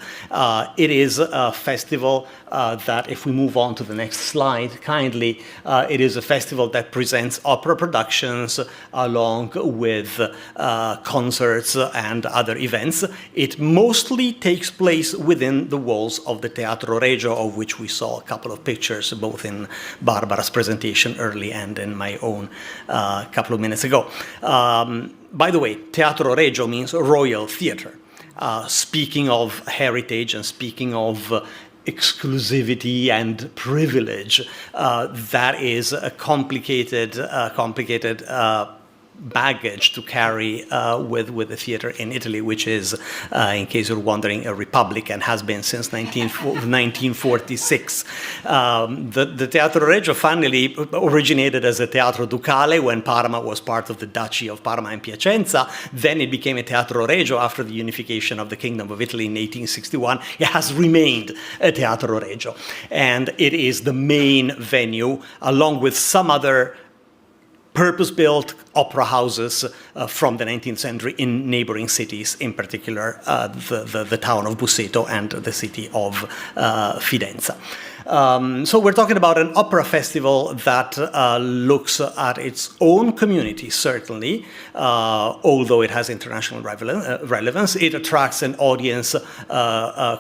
It is a festival that, if we move on to the next slide, kindly, it is a festival that presents opera productions along with concerts and other events. It mostly takes place within the walls of the Teatro Regio, of which we saw a couple of pictures, both in Barbara's presentation early and in my own couple of minutes ago. By the way, Teatro Regio means Royal Theatre. Speaking of heritage and speaking of exclusivity and privilege, that is a complicated baggage to carry with the theatre in Italy, which is, in case you're wondering, a republic and has been since 1946. The Teatro Regio finally originated as a Teatro Ducale when Parma was part of the Duchy of Parma and Piacenza. Then it became a Teatro Regio after the unification of the Kingdom of Italy in 1861. It has remained a Teatro Regio. And it is the main venue, along with some other purpose-built opera houses from the 19th century in neighboring cities, in particular the town of Busseto and the city of Fidenza. So we're talking about an opera festival that looks at its own community, certainly, although it has international relevance. It attracts an audience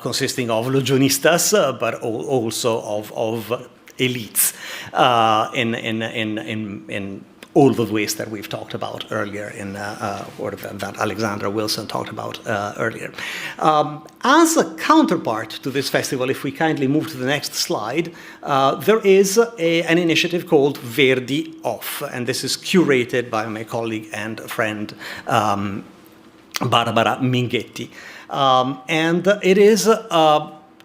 consisting of legionistas, but also of elites in all the ways that we've talked about earlier, or that Alexandra Wilson talked about earlier. As a counterpart to this festival, if we kindly move to the next slide, there is an initiative called Verdi Off, and this is curated by my colleague and friend Barbara Minghetti. And it is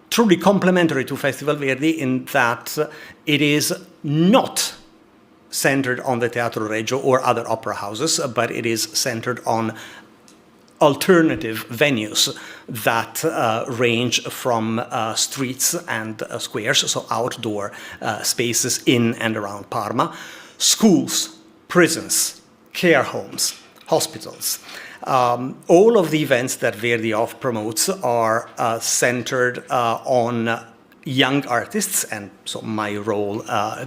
truly complementary to Festival Verdi in that it is not centered on the Teatro Regio or other opera houses, but it is centered on alternative venues that range from streets and squares, so outdoor spaces in and around Parma, schools, prisons, care homes, hospitals. All of the events that Verdi Off promotes are centered on young artists, and so my role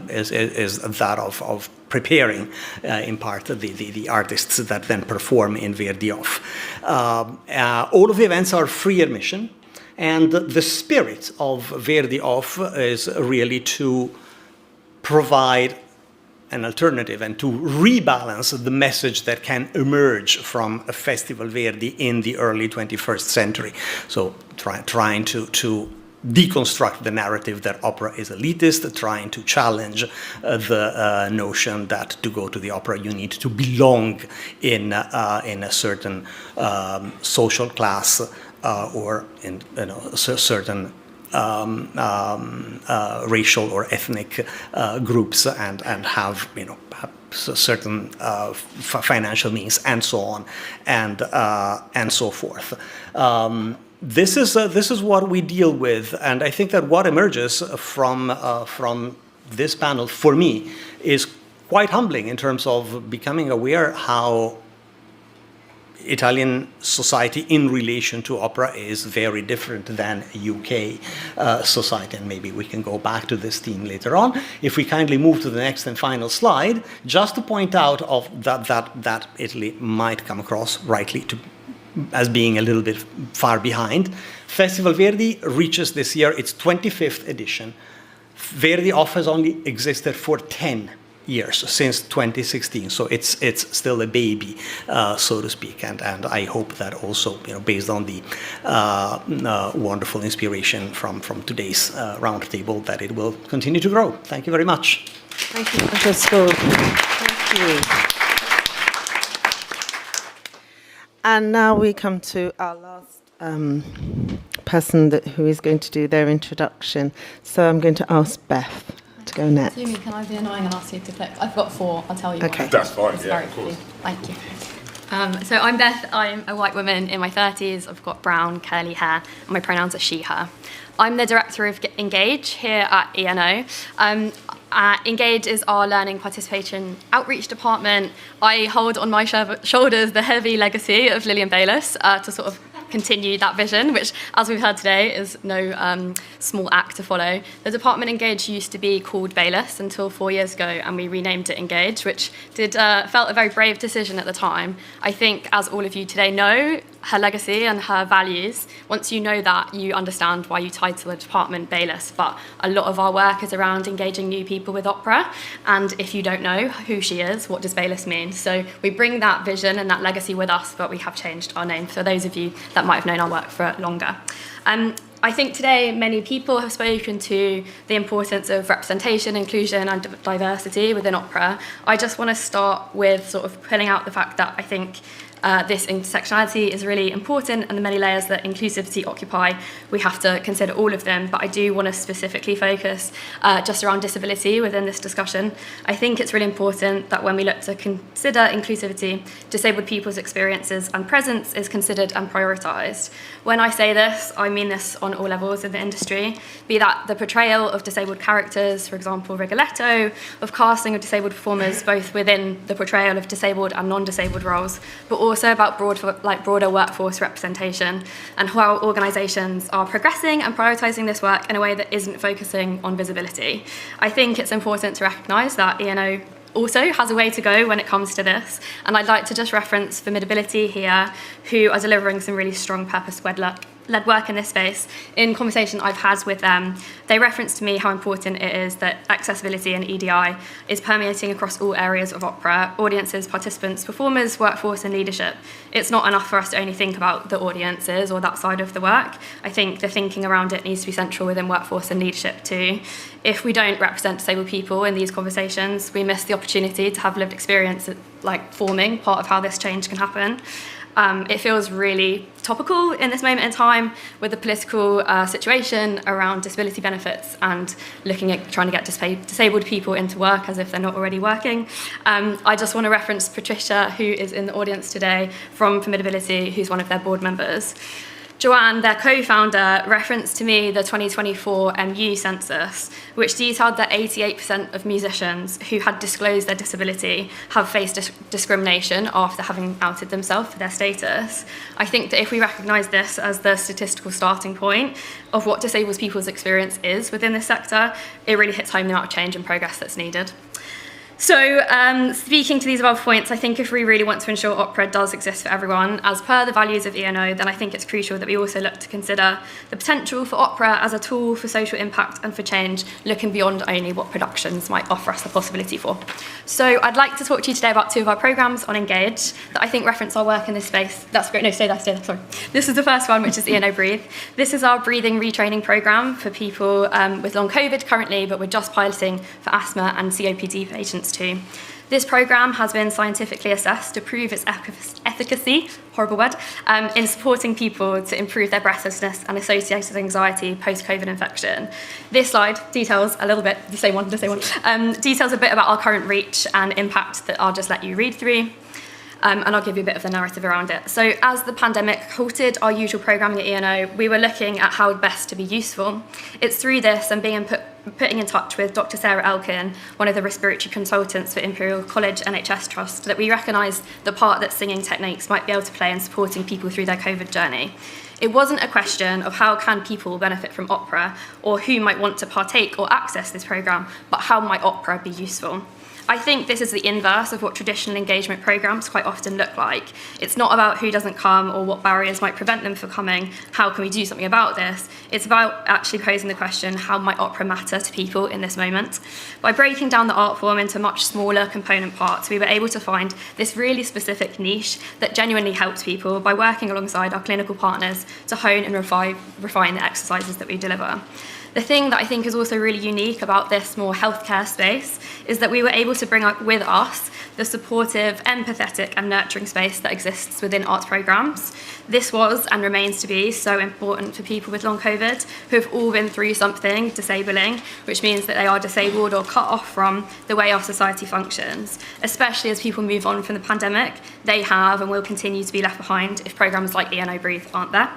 is that of preparing, in part, the artists that then perform in Verdi Off. All of the events are free admission, and the spirit of Verdi Off is really to provide an alternative and to rebalance the message that can emerge from a Festival Verdi in the early 21st century. So trying to deconstruct the narrative that opera is elitist, trying to challenge the notion that to go to the opera you need to belong in a certain social class or in certain racial or ethnic groups and have certain financial means and so on and so forth. This is what we deal with, and I think that what emerges from this panel for me is quite humbling in terms of becoming aware how Italian society in relation to opera is very different than UK society, and maybe we can go back to this theme later on. If we kindly move to the next and final slide, just to point out that Italy might come across rightly as being a little bit far behind. Festival Verdi reaches this year its 25th edition. Verdi Off has only existed for 10 years, since 2016, so it's still a baby, so to speak, and I hope that also, based on the wonderful inspiration from today's roundtable, that it will continue to grow. Thank you very much. Thank you, Francesco. Thank you. And now we come to our last person who is going to do their introduction. So I'm going to ask Beth. to go next. Sumi, can I be annoying and ask you to click? I've got 4, I'll tell you. Okay. One. That's fine, It's yeah, very of course. easy. Thank you. So I'm Beth, I'm a white woman in my 30s, I've got brown curly hair, and my pronouns are she, her. I'm the director of Engage here at ENO. Engage is our learning participation outreach department. I hold on my shoulders the heavy legacy of Lillian Bayliss to sort of continue that vision, which, as we've heard today, is no small act to follow. The department Engage used to be called Bayliss until 4 years ago, and we renamed it Engage, which felt a very brave decision at the time. I think, as all of you today know, her legacy and her values, once you know that, you understand why you title a department Bayliss. But a lot of our work is around engaging new people with opera, and if you don't know who she is, what does Bayliss mean? So we bring that vision and that legacy with us, but we have changed our name for those of you that might have known our work for longer. I think today many people have spoken to the importance of representation, inclusion and diversity within opera. I just want to start with sort of pulling out the fact that I think this intersectionality is really important, and the many layers that inclusivity occupy, we have to consider all of them, but I do want to specifically focus just around disability within this discussion. I think it's really important that when we look to consider inclusivity, disabled people's experiences and presence is considered and prioritised. When I say this, I mean this on all levels of the industry, be that the portrayal of disabled characters, for example, Rigoletto, of casting of disabled performers, both within the portrayal of disabled and non-disabled roles, but also about broader workforce representation and how organisations are progressing and prioritising this work in a way that isn't focusing on visibility. I think it's important to recognise that ENO also has a way to go when it comes to this, and I'd like to just reference Formidability here, who are delivering some really strong purpose-led work in this space. In conversation I've had with them, they referenced to me how important it is that accessibility and EDI is permeating across all areas of opera: audiences, participants, performers, workforce and leadership. It's not enough for us to only think about the audiences or that side of the work. I think the thinking around it needs to be central within workforce and leadership too. If we don't represent disabled people in these conversations, we miss the opportunity to have lived experience forming part of how this change can happen. It feels really topical in this moment in time with the political situation around disability benefits and looking at trying to get disabled people into work as if they're not already working. I just want to reference Patricia, who is in the audience today from Formidability, who's one of their board members. Joanne, their co-founder, referenced to me the 2024 MU census, which detailed that 88% of musicians who had disclosed their disability have faced discrimination after having outed themselves for their status. I think that if we recognise this as the statistical starting point of what disabled people's experience is within this sector, it really hits home the amount of change and progress that's needed. So, speaking to these above points, I think if we really want to ensure opera does exist for everyone, as per the values of ENO, then I think it's crucial that we also look to consider the potential for opera as a tool for social impact and for change, looking beyond only what productions might offer us the possibility for. So, I'd like to talk to you today about 2 of our programmes on Engage that I think reference our work in this space. That's great. No, stay there, sorry. This is the first one, which is ENO Breathe. This is our breathing retraining programme for people with long COVID currently, but we're just piloting for asthma and COPD patients too. This programme has been scientifically assessed to prove its efficacy, horrible word, in supporting people to improve their breathlessness and associated anxiety post-COVID infection. This slide details a little bit, the same one, details a bit about our current reach and impact that I'll just let you read through. And I'll give you a bit of the narrative around it. So as the pandemic halted our usual programming at ENO, we were looking at how best to be useful. It's through this and being putting in touch with Dr. Sarah Elkin, one of the respiratory consultants for Imperial College NHS Trust, that we recognised the part that singing techniques might be able to play in supporting people through their COVID journey. It wasn't a question of how can people benefit from opera or who might want to partake or access this programme, but how might opera be useful. I think this is the inverse of what traditional engagement programmes quite often look like. It's not about who doesn't come or what barriers might prevent them from coming, how can we do something about this? It's about actually posing the question, how might opera matter to people in this moment? By breaking down the art form into much smaller component parts, we were able to find this really specific niche that genuinely helps people by working alongside our clinical partners to hone and refine the exercises that we deliver. The thing that I think is also really unique about this more healthcare space is that we were able to bring up with us the supportive, empathetic and nurturing space that exists within arts programmes. This was and remains to be so important for people with long COVID who have all been through something disabling, which means that they are disabled or cut off from the way our society functions. Especially as people move on from the pandemic, they have and will continue to be left behind if programmes like ENO Breathe aren't there.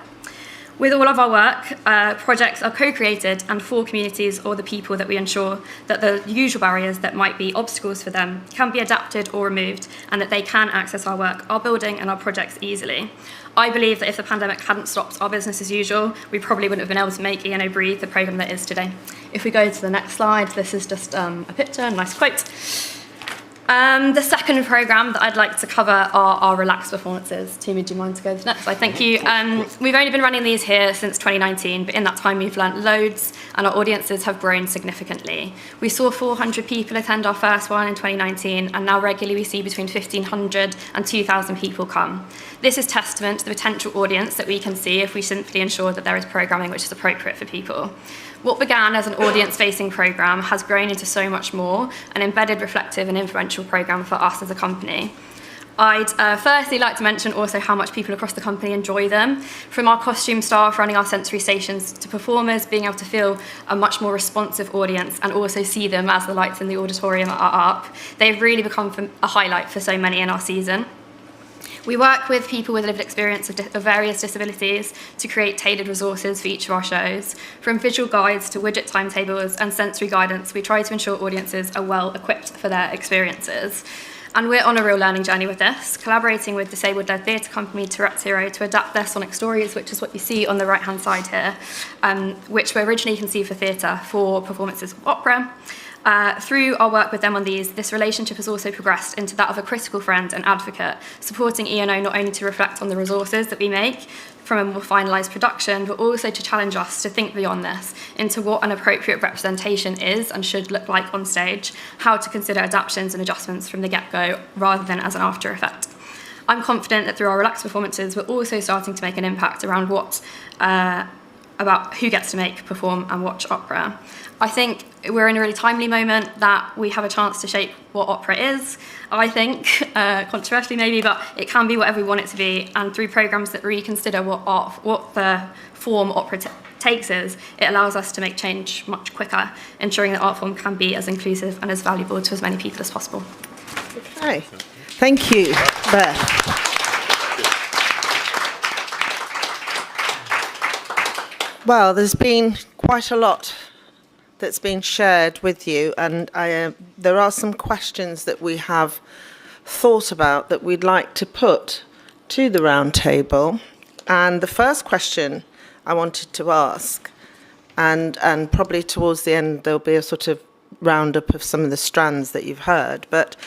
With all of our work, projects are co-created and for communities or the people that we ensure that the usual barriers that might be obstacles for them can be adapted or removed and that they can access our work, our building and our projects easily. I believe that if the pandemic hadn't stopped our business as usual, we probably wouldn't have been able to make ENO Breathe the programme that is today. If we go to the next slide, this is just a picture, a nice quote. The second programme that I'd like to cover are our relaxed performances. Tumi, do you mind to go to the next slide? Thank you. We've only been running these here since 2019, but in that time we've learnt loads and our audiences have grown significantly. We saw 400 people attend our first one in 2019, and now regularly we see between 1,500 and 2,000 people come. This is testament to the potential audience that we can see if we simply ensure that there is programming which is appropriate for people. What began as an audience-facing programme has grown into so much more, an embedded, reflective and influential programme for us as a company. I'd firstly like to mention also how much people across the company enjoy them, from our costume staff running our sensory stations to performers being able to feel a much more responsive audience and also see them as the lights in the auditorium are up. They've really become a highlight for so many in our season. We work with people with lived experience of various disabilities to create tailored resources for each of our shows. From visual guides to widget timetables and sensory guidance, we try to ensure audiences are well equipped for their experiences. And we're on a real learning journey with this, collaborating with disabled-led theatre company Tourette's Hero to adapt their sonic stories, which is what you see on the right-hand side here, which were originally conceived for theatre for performances of opera. Through our work with them on these, this relationship has also progressed into that of a critical friend and advocate, supporting ENO not only to reflect on the resources that we make from a more finalised production, but also to challenge us to think beyond this into what an appropriate representation is and should look like on stage, how to consider adaptations and adjustments from the get-go rather than as an after effect. I'm confident that through our relaxed performances, we're also starting to make an impact around about who gets to make, perform and watch opera. I think we're in a really timely moment that we have a chance to shape what opera is, I think, controversially maybe, but it can be whatever we want it to be, and through programmes that reconsider what the form opera takes is, it allows us to make change much quicker, ensuring that art form can be as inclusive and as valuable to as many people as possible. Okay, thank you, Beth. Well, there's been quite a lot that's been shared with you, and there are some questions that we have thought about that we'd like to put to the round table. And the first question I wanted to ask, and probably towards the end there'll be a sort of roundup of some of the strands that you've heard, but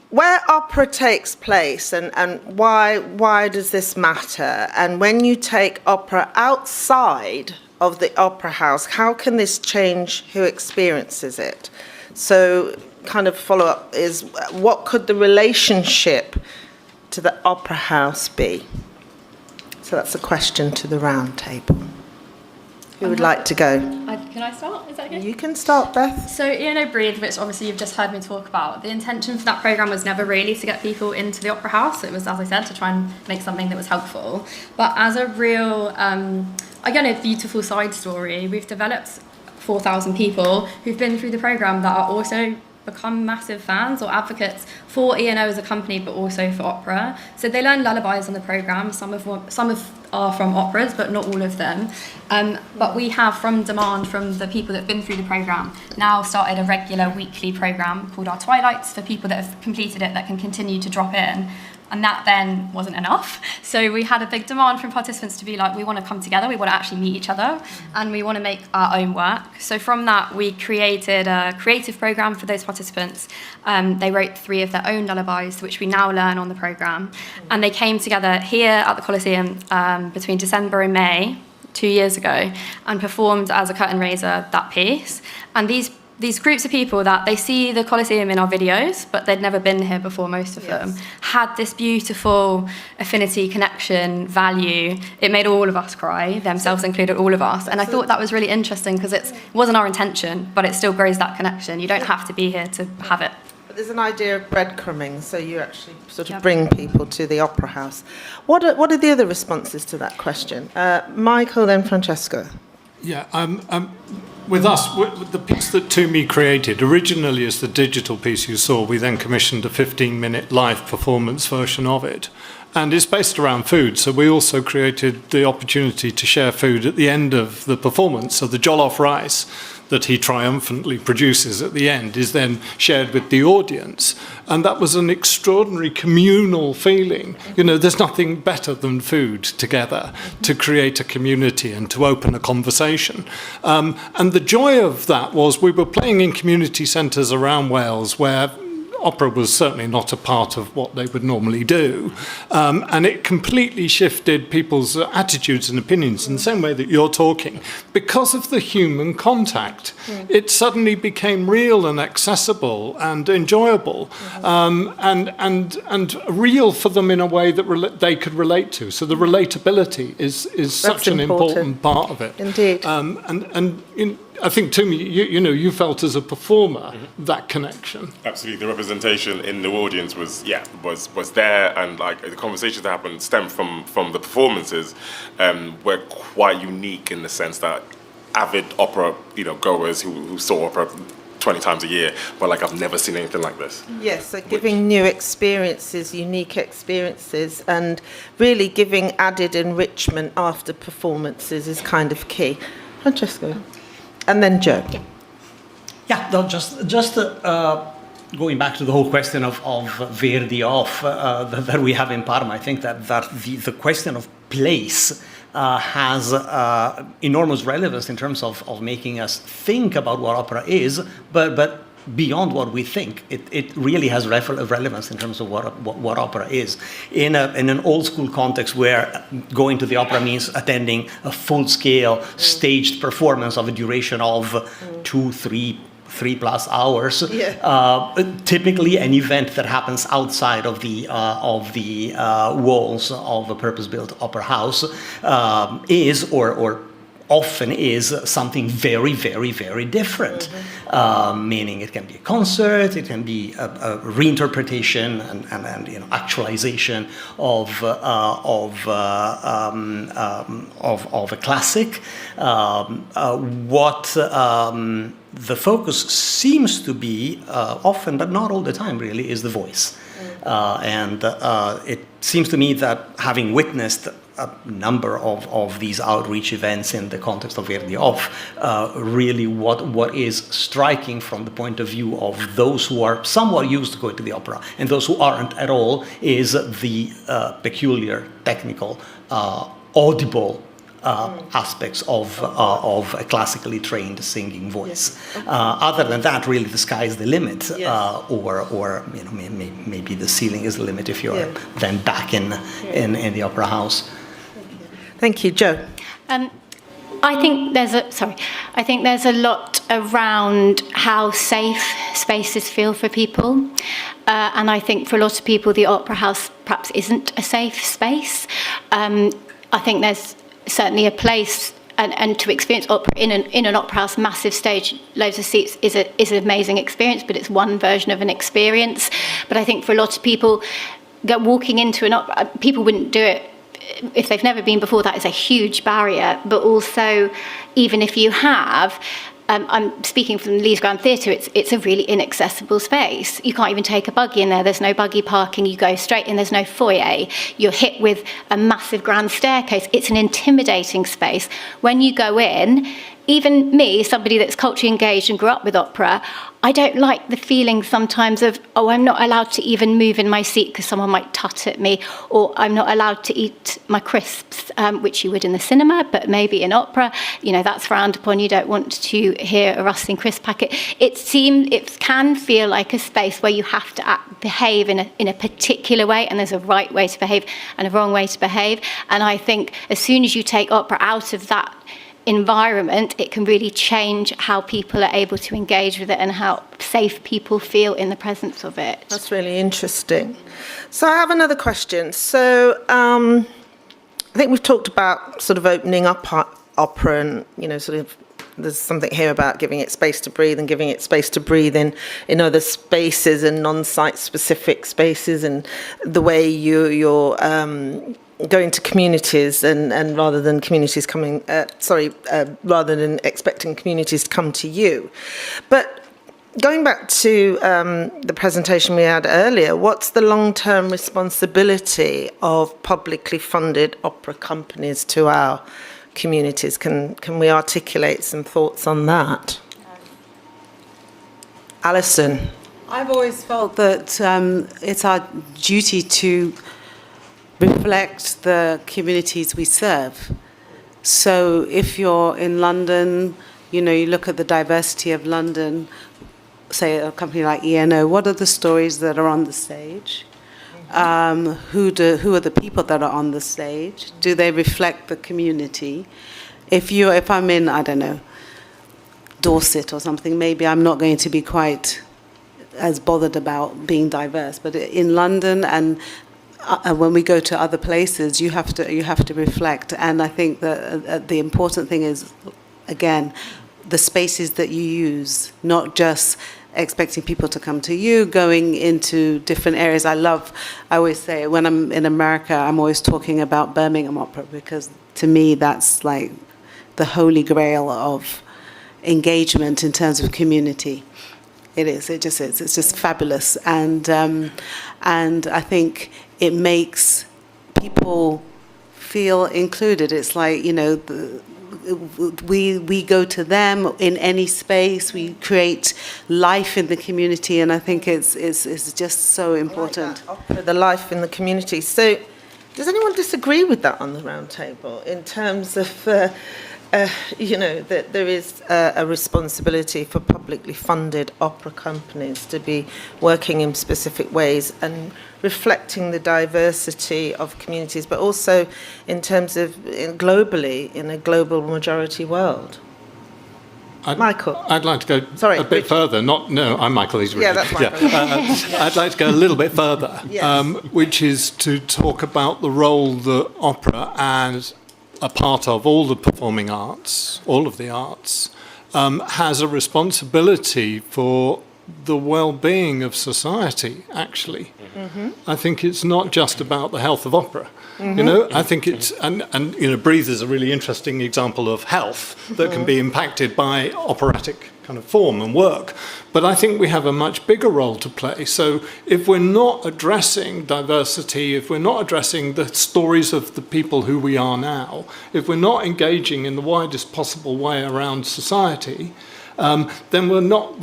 where opera takes place and why does this matter? And when you take opera outside of the opera house, how can this change who experiences it? So kind of follow-up is, what could the relationship to the opera house be? So that's a question to the round table. Who would like to go? Can I start? Is that okay? You can start, Beth. So ENO Breathe, which obviously you've just heard me talk about, the intention for that programme was never really to get people into the opera house. It was, as I said, to try and make something that was helpful. But as a real, again, a beautiful side story, we've developed 4,000 people who've been through the programme that are also become massive fans or advocates for ENO as a company, but also for opera. So they learn lullabies on the programme. Some are from operas, but not all of them. But we have, from demand from the people that have been through the programme, now started a regular weekly programme called our Twilights for people that have completed it that can continue to drop in. And that then wasn't enough. So we had a big demand from participants to be like, we want to come together, we want to actually meet each other, and we want to make our own work. So from that, we created a creative programme for those participants. They wrote 3 of their own lullabies, which we now learn on the programme. And they came together here at the Coliseum between December and May 2 years ago and performed as a curtain raiser that piece. And these these groups of people that they see the Colosseum in our videos, but they'd never been here before, most of them, had this beautiful affinity, connection, value. It made all of us cry, themselves included, all of us. And I thought that was really interesting because it wasn't our intention, but it still grows that connection. You don't have to be here to have it. There's an idea of breadcrumbing, so you actually sort of bring people to the Opera House. What are the other responses to that question? Michael, then Francesca. Yeah, with us, the piece that Toomey created, originally as the digital piece you saw, we then commissioned a 15-minute live performance version of it. And it's based around food, so we also created the opportunity to share food at the end of the performance. So the jollof rice that he triumphantly produces at the end is then shared with the audience. And that was an extraordinary communal feeling. You know, there's nothing better than food together to create a community and to open a conversation. And the joy of that was we were playing in community centres around Wales where opera was certainly not a part of what they would normally do. And it completely shifted people's attitudes and opinions in the same way that you're talking. Because of the human contact, it suddenly became real and accessible and enjoyable, and real for them in a way that they could relate to. So the relatability is such an important part of it. Indeed. I think, Toomey, you felt as a performer that connection. Absolutely, the representation in the audience was there, and like the conversations that happened stemmed from the performances, were quite unique in the sense that avid opera goers who saw opera 20 times a year, but like I've never seen anything like this. Yes, so giving new experiences, unique experiences, and really giving added enrichment after performances is kind of key. Francesco. And then Joe. Yeah, no, just going back to the whole question of Verdi off that we have in Parma, I think that the question of place has enormous relevance in terms of making us think about what opera is, but beyond what we think, it really has relevance in terms of what opera is. In an old school context where going to the opera means attending a full-scale staged performance of a duration of 3+ hours. Typically, an event that happens outside of the walls of a purpose-built opera house is or often is something very, very, very different. Meaning it can be a concert, it can be a reinterpretation and actualization of a classic. The focus seems to be often, but not all the time really, is the voice. And it seems to me that having witnessed a number of these outreach events in the context of Verdi Off, really what is striking from the point of view of those who are somewhat used to going to the opera and those who aren't at all is the peculiar, technical, audible aspects of a classically trained singing voice. Other than that, really, the sky is the limit, or maybe the ceiling is the limit if you're then back in the opera house. Thank you, Joe. I think there's a lot around how safe spaces feel for people, and I think for a lot of people, the opera house perhaps isn't a safe space. I think there's certainly a place, and to experience opera in an opera house, massive stage, loads of seats, is an amazing experience, but it's one version of an experience. But I think for a lot of people, walking into an opera, people wouldn't do it if they've never been before. That is a huge barrier. But also, even if you have, I'm speaking from the Leeds Grand Theatre, it's a really inaccessible space. You can't even take a buggy in there. There's no buggy parking. You go straight in. There's no foyer. You're hit with a massive grand staircase. It's an intimidating space. When you go in, even me, somebody that's culturally engaged and grew up with opera, I don't like the feeling sometimes of, I'm not allowed to even move in my seat because someone might tut at me, or I'm not allowed to eat my crisps, which you would in the cinema, but maybe in opera, that's frowned upon. You don't want to hear a rustling crisp packet. It can feel like a space where you have to behave in a particular way, and there's a right way to behave and a wrong way to behave. And I think as soon as you take opera out of that environment, it can really change how people are able to engage with it and how safe people feel in the presence of it. That's really interesting. So I have another question. So I think we've talked about sort of opening up opera and, sort of there's something here about giving it space to breathe and giving it space to breathe in other spaces and non-site specific spaces, and the way you're going to communities and rather than communities coming, rather than expecting communities to come to you. But going back to the presentation we had earlier, what's the long-term responsibility of publicly funded opera companies to our communities? Can we articulate some thoughts on that? Alison. I've always felt that it's our duty to reflect the communities we serve. So if you're in London, you look at the diversity of London, say a company like ENO, what are the stories that are on the stage? Who are the people that are on the stage? Do they reflect the community? If I'm in, I don't know, Dorset or something, maybe I'm not going to be quite as bothered about being diverse. But in London and when we go to other places, you have to reflect. And I think that the important thing is, again, the spaces that you use, not just expecting people to come to you, going into different areas. I always say, when I'm in America, I'm always talking about Birmingham Opera, because to me that's like the holy grail of engagement in terms of community. It is. It just is. It's just fabulous, and I think it makes people feel included. It's like, we go to them in any space. We create life in the community, and I think it's just so important. I like that, the life in the community. So, does anyone disagree with that on the round table in terms of? That there is a responsibility for publicly funded opera companies to be working in specific ways and reflecting the diversity of communities, but also in terms of globally, in a global majority world. Michael. I'd like to go a bit further. I'm Michael. He's Richard. Yeah, that's Michael. I'd like to go a little bit further, which is to talk about the role that opera, as a part of all the performing arts, all of the arts, has a responsibility for the well-being of society, actually. Mm-hmm. I think it's not just about the health of opera. Mm-hmm. I think it's, and Breathe is a really interesting example of health that can be impacted by operatic kind of form and work. But I think we have a much bigger role to play. So if we're not addressing diversity, if we're not addressing the stories of the people who we are now, if we're not engaging in the widest possible way around society, then we're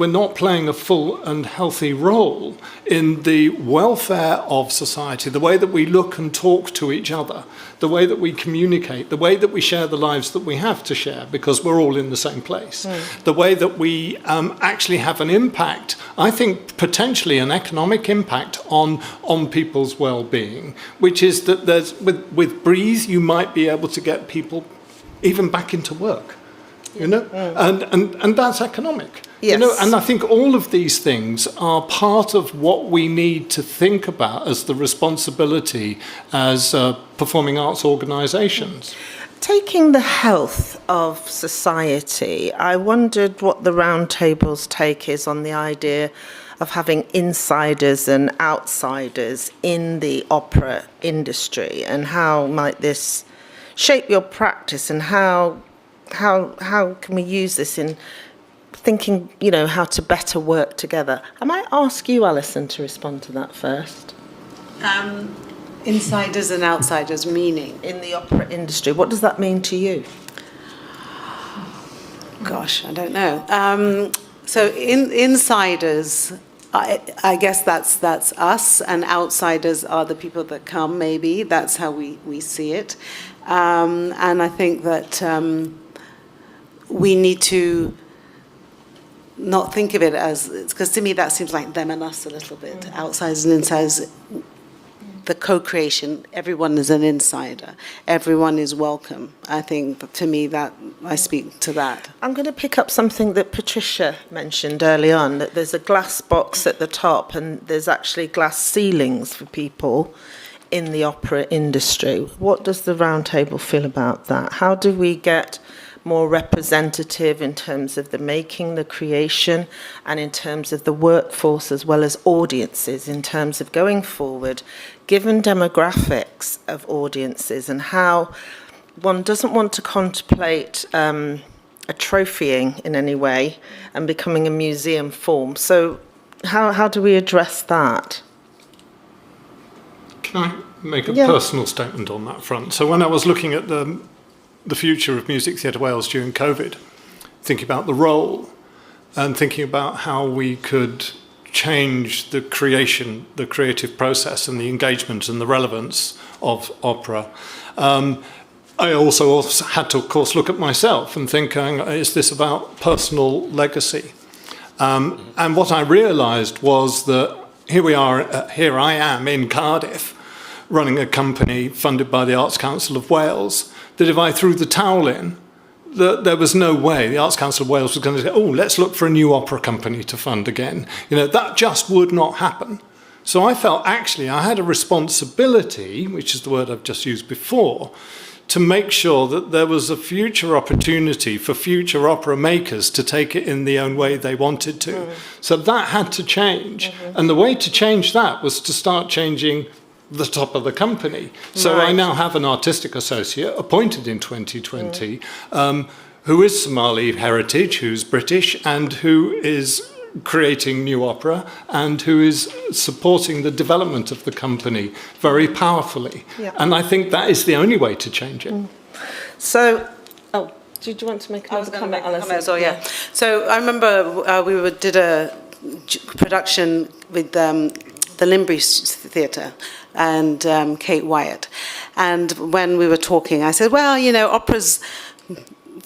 not playing a full and healthy role in the welfare of society, the way that we look and talk to each other, the way that we communicate, the way that we share the lives that we have to share because we're all in the same place, the way that we actually have an impact, I think potentially an economic impact on people's well-being, which is that there's with Breathe you might be able to get people even back into work. And that's economic. Yes. And I think all of these things are part of what we need to think about as the responsibility as performing arts organisations. Taking the health of society, I wondered what the Roundtable's take is on the idea of having insiders and outsiders in the opera industry, and how might this shape your practice, and how can we use this in thinking, how to better work together? I might ask you, Alison, to respond to that first. Insiders and outsiders, meaning? In the opera industry, what does that mean to you? Gosh, I don't know. So insiders, I guess that's us, and outsiders are the people that come, maybe. That's how we see it. And I think that we need to not think of it as, because to me that seems like them and us a little bit, outsiders and insiders. the co-creation, everyone is an insider. Everyone is welcome. I think, to me, that I speak to that. I'm going to pick up something that Patricia mentioned early on, that there's a glass box at the top and there's actually glass ceilings for people in the opera industry. What does the Roundtable feel about that? How do we get more representative in terms of the making, the creation, and in terms of the workforce as well as audiences, in terms of going forward, given demographics of audiences and how one doesn't want to contemplate a trophying in any way and becoming a museum form. So how do we address that? Can I make a personal statement on that front? So when I was looking at the future of Music Theatre Wales during COVID, thinking about the role and thinking about how we could change the creation, the creative process and the engagement and the relevance of opera. I also had to, of course, look at myself and think, is this about personal legacy? And what I realised was that here I am in Cardiff, running a company funded by the Arts Council of Wales, that if I threw the towel in, that there was no way the Arts Council of Wales was going to say, oh, let's look for a new opera company to fund again. That just would not happen. So I felt actually I had a responsibility, which is the word I've just used before, to make sure that there was a future opportunity for future opera makers to take it in the own way they wanted to. So that had to change. And the way to change that was to start changing the top of the company. So I now have an artistic associate appointed in 2020 who is Somali heritage, who's British, and who is creating new opera and who is supporting the development of the company very powerfully. And I think that is the only way to change it. So, did you want to make another comment, Alison? So I remember we did a production with the Limbury Theatre and Kate Wyatt. And when we were talking, I said, well, opera's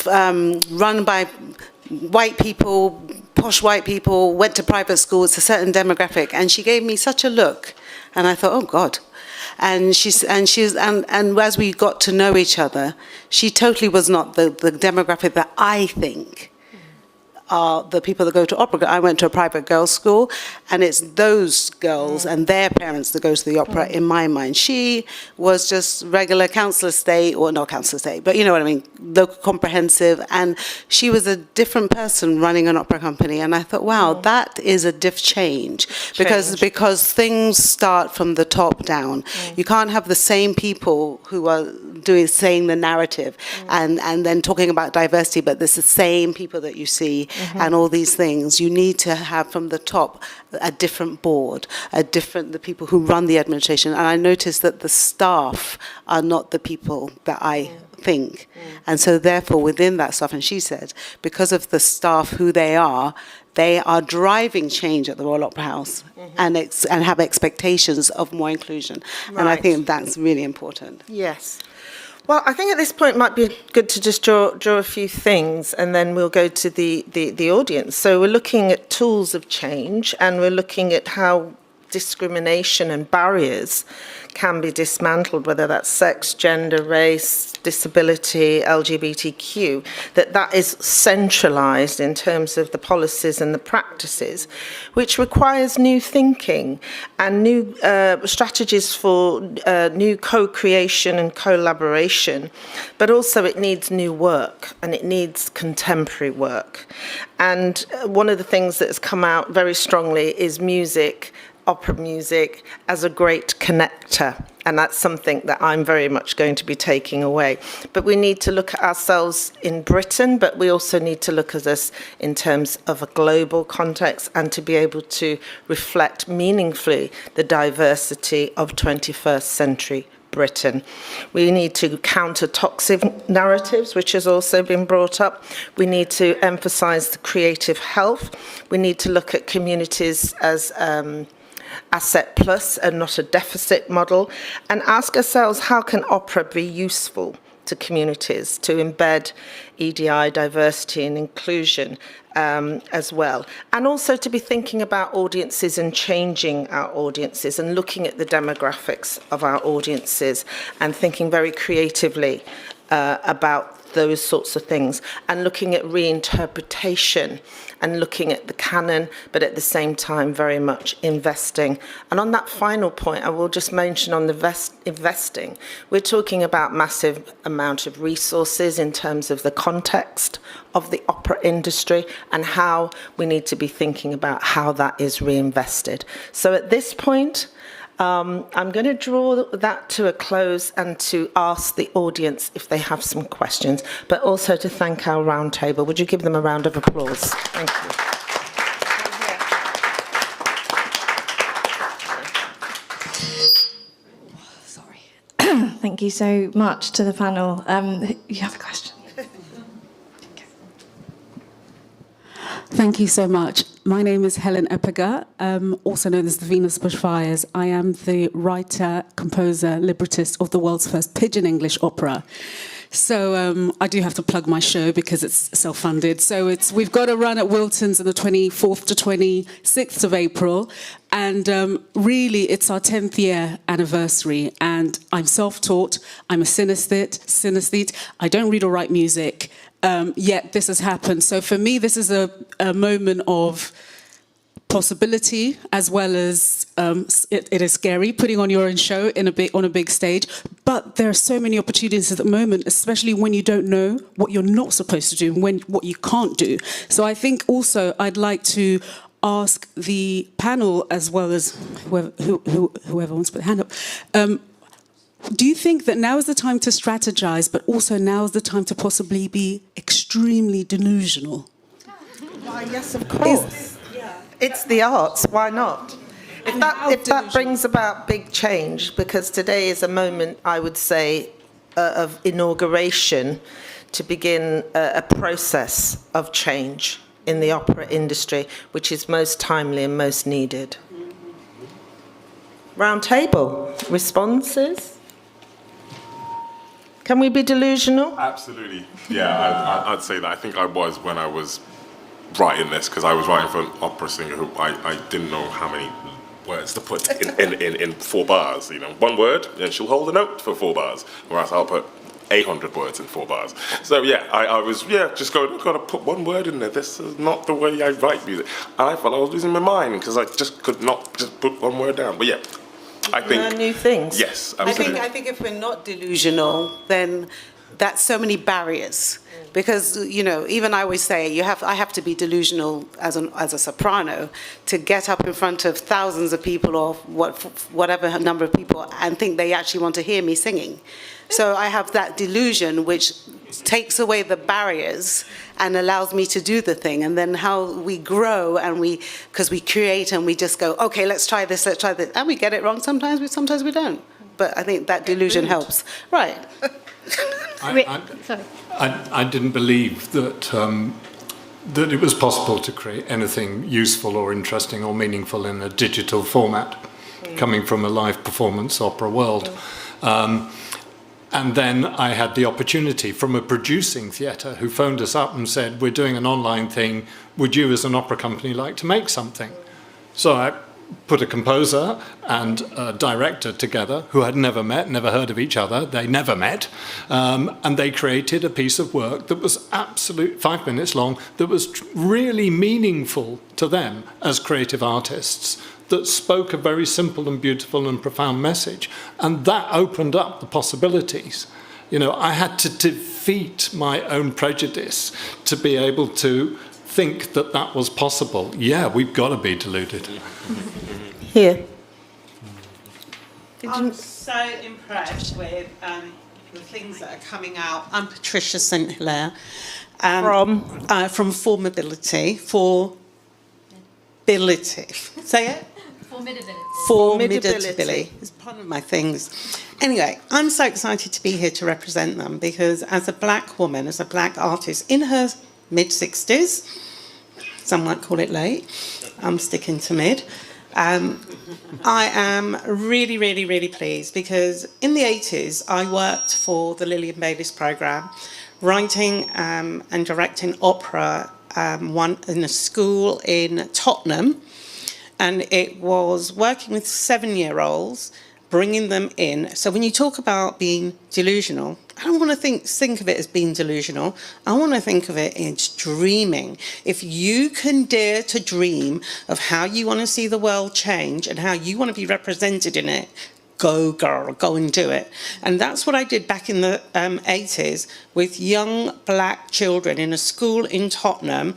run by white people, posh white people, went to private school, it's a certain demographic. And she gave me such a look. And I thought, oh, God. And as we got to know each other, she totally was not the demographic that I think are the people that go to opera. I went to a private girls' school, and it's those girls and their parents that go to the opera in my mind. She was just regular council estate, or not council estate, but you know what I mean, local comprehensive, and she was a different person running an opera company. And I thought, wow, that is a change. Because things start from the top down. You can't have the same people who are saying the narrative and then talking about diversity, but there's the same people that you see and all these things. You need to have from the top a different board, the people who run the administration. And I noticed that the staff are not the people that I think. And so therefore within that staff, and she said, because of the staff who they are driving change at the Royal Opera House and have expectations of more inclusion. And I think that's really important. Yes. Well, I think at this point it might be good to just draw a few things, and then we'll go to the audience. So we're looking at tools of change, and we're looking at how discrimination and barriers can be dismantled, whether that's sex, gender, race, disability, LGBTQ, that is centralised in terms of the policies and the practices, which requires new thinking and new strategies for new co-creation and collaboration, but also it needs new work and it needs contemporary work. And one of the things that has come out very strongly is music, opera music as a great connector, and that's something that I'm very much going to be taking away. But we need to look at ourselves in Britain, but we also need to look at us in terms of a global context and to be able to reflect meaningfully the diversity of 21st century Britain. We need to counter toxic narratives, which has also been brought up. We need to emphasise the creative health. We need to look at communities as asset plus and not a deficit model, and ask ourselves, how can opera be useful to communities to embed EDI, diversity and inclusion, as well. And also to be thinking about audiences and changing our audiences and looking at the demographics of our audiences and thinking very creatively about those sorts of things, and looking at reinterpretation and looking at the canon, but at the same time very much investing. And on that final point, I will just mention on the investing, we're talking about massive amount of resources in terms of the context of the opera industry and how we need to be thinking about how that is reinvested. So at this point, I'm going to draw that to a close and to ask the audience if they have some questions, but also to thank our roundtable. Would you give them a round of applause? Thank you. Sorry. Thank you so much to the panel. You have a question? Thank you so much. My name is Helen Eppiger, also known as the Venus Bushfires. I am the writer, composer, librettist of the world's first pidgin English opera. So I do have to plug my show because it's self-funded. So we've got a run at Wilton's on the 24th to 26th of April. And really, it's our 10th year anniversary. And I'm self-taught. I'm a synesthete. I don't read or write music. Yet this has happened. So for me, this is a moment of possibility, as well as it is scary putting on your own show on a big stage. But there are so many opportunities at the moment, especially when you don't know what you're not supposed to do and what you can't do. So I think also I'd like to ask the panel, as well as whoever wants to put their hand up. Do you think that now is the time to strategize, but also now is the time to possibly be extremely delusional? Why, yes, of course. It's the arts, why not? If that brings about big change, because today is a moment, I would say, of inauguration to begin a process of change in the opera industry, which is most timely and most needed. Round table, responses? Can we be delusional? Absolutely. Yeah, I'd say that. I think I was when I was writing this, because I was writing for an opera singer who I didn't know how many words to put in 4 bars. You know, 1 word, and she'll hold a note for 4 bars, whereas I'll put 800 words in 4 bars. So yeah, I was just going, I've got to put 1 word in there. This is not the way I write music. And I felt I was losing my mind because I just could not just put 1 word down. But yeah, I think learn new things. Yes, absolutely. I think if we're not delusional, then that's so many barriers. Because, you know, even I always say I have to be delusional as a soprano to get up in front of thousands of people or whatever number of people and think they actually want to hear me singing. So I have that delusion which takes away the barriers and allows me to do the thing. And then how we grow and because we create and we just go, okay, let's try this. And we get it wrong sometimes we don't. But I think that delusion helps. Right. I didn't believe that that it was possible to create anything useful or interesting or meaningful in a digital format, coming from a live performance opera world. And then I had the opportunity from a producing theatre who phoned us up and said, we're doing an online thing, would you as an opera company like to make something? So I put a composer and a director together who had never met, never heard of each other. They never met. And they created a piece of work that was 5 minutes long, that was really meaningful to them as creative artists, that spoke a very simple and beautiful and profound message. And that opened up the possibilities. You know, I had to defeat my own prejudice to be able to think that that was possible. Yeah, we've got to be deluded. Here. I'm so impressed with the things that are coming out. I'm Patricia St. Hilaire. From Formability. Say it? Formidability. It's part of my things. Anyway, I'm so excited to be here to represent them because as a black woman, as a black artist in her mid-60s, some might call it late, I'm sticking to mid, I am really, really, really pleased because in the 80s, I worked for the Lillian Baylis programme, writing and directing opera one in a school in Tottenham, and it was working with 7-year-olds, bringing them in. So when you talk about being delusional, I don't want to think of it as being delusional. I want to think of it as dreaming. If you can dare to dream of how you want to see the world change and how you want to be represented in it, go girl, go and do it. And that's what I did back in the 80s with young black children in a school in Tottenham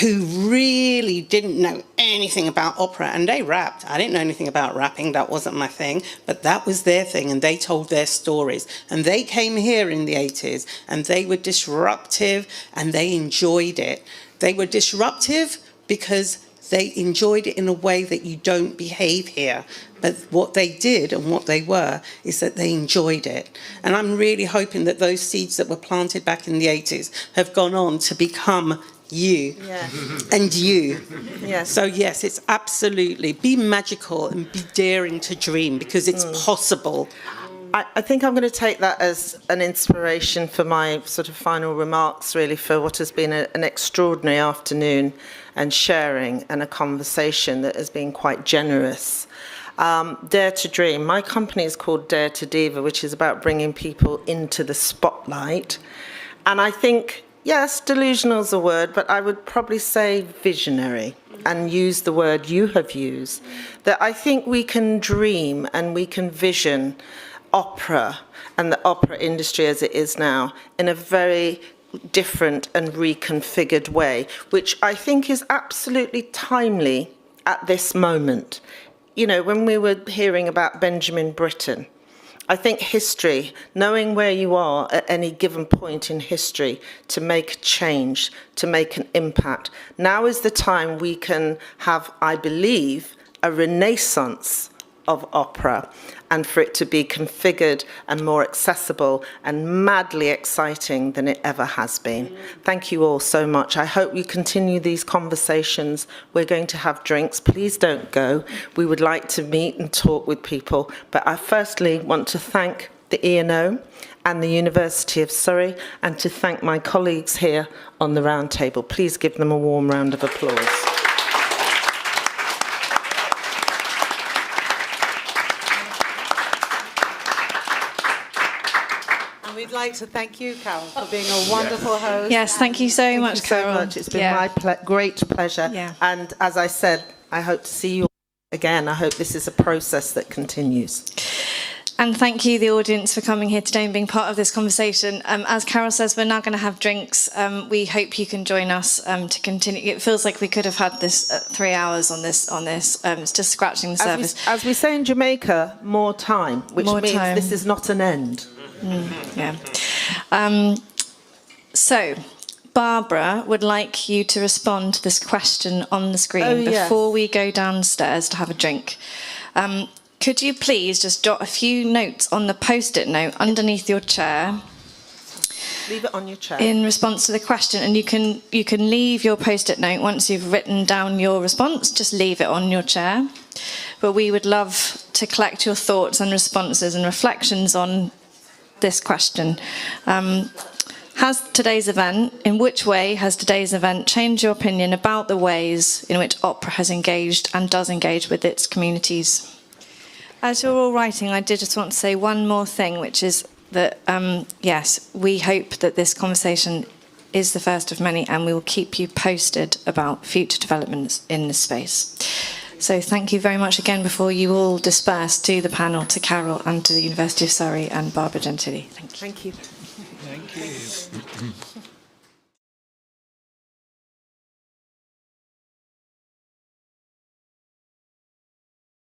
who really didn't know anything about opera, and they rapped. I didn't know anything about rapping, that wasn't my thing, but that was their thing, and they told their stories. And they came here in the 80s, and they were disruptive, and they enjoyed it. They were disruptive because they enjoyed it in a way that you don't behave here. But what they did and what they were is that they enjoyed it. And I'm really hoping that those seeds that were planted back in the 80s have gone on to become you and you. Yes. So yes, it's absolutely be magical and be daring to dream, because it's possible. I think I'm going to take that as an inspiration for my sort of final remarks, really, for what has been an extraordinary afternoon and sharing, and a conversation that has been quite generous. Dare to Dream. My company is called Dare to Diva, which is about bringing people into the spotlight. And I think, yes, delusional is a word, but I would probably say visionary, and use the word you have used. That I think we can dream and we can vision opera and the opera industry as it is now in a very different and reconfigured way, which I think is absolutely timely at this moment. You know, when we were hearing about Benjamin Britten, I think history, knowing where you are at any given point in history to make a change, to make an impact, now is the time we can have, I believe, a renaissance of opera, and for it to be configured and more accessible and madly exciting than it ever has been. Thank you all so much. I hope you continue these conversations. We're going to have drinks. Please don't go. We would like to meet and talk with people. But I firstly want to thank the ENO and the University of Surrey, and to thank my colleagues here on the round table. Please give them a warm round of applause. We'd like to thank you, Carol, for being a wonderful host. Yes, thank you so much, Carol. So much. It's been my great pleasure. Yeah. And as I said, I hope to see you again. I hope this is a process that continues. And thank you, the audience, for coming here today and being part of this conversation. As Carol says, we're now going to have drinks. We hope you can join us to continue. It feels like we could have had this 3 hours on this. It's just scratching the surface. As we say in Jamaica, more time, which More means time. this is not an end. So, Barbara would like you to respond to this question on the screen before we go downstairs to have a drink. Could you please just jot a few notes on the post-it note underneath your chair? Leave it on your chair. In response to the question, and you can leave your post-it note once you've written down your response. Just leave it on your chair. But we would love to collect your thoughts and responses and reflections on this question. In which way has today's event changed your opinion about the ways in which opera has engaged and does engage with its communities? As you're all writing, I did just want to say one more thing, which is that, yes, we hope that this conversation is the first of many, and we will keep you posted about future developments in this space. So thank you very much again before you all disperse, to the panel, to Carol and to the University of Surrey and Barbara Gentili. Thank you. Thank you. Thank you.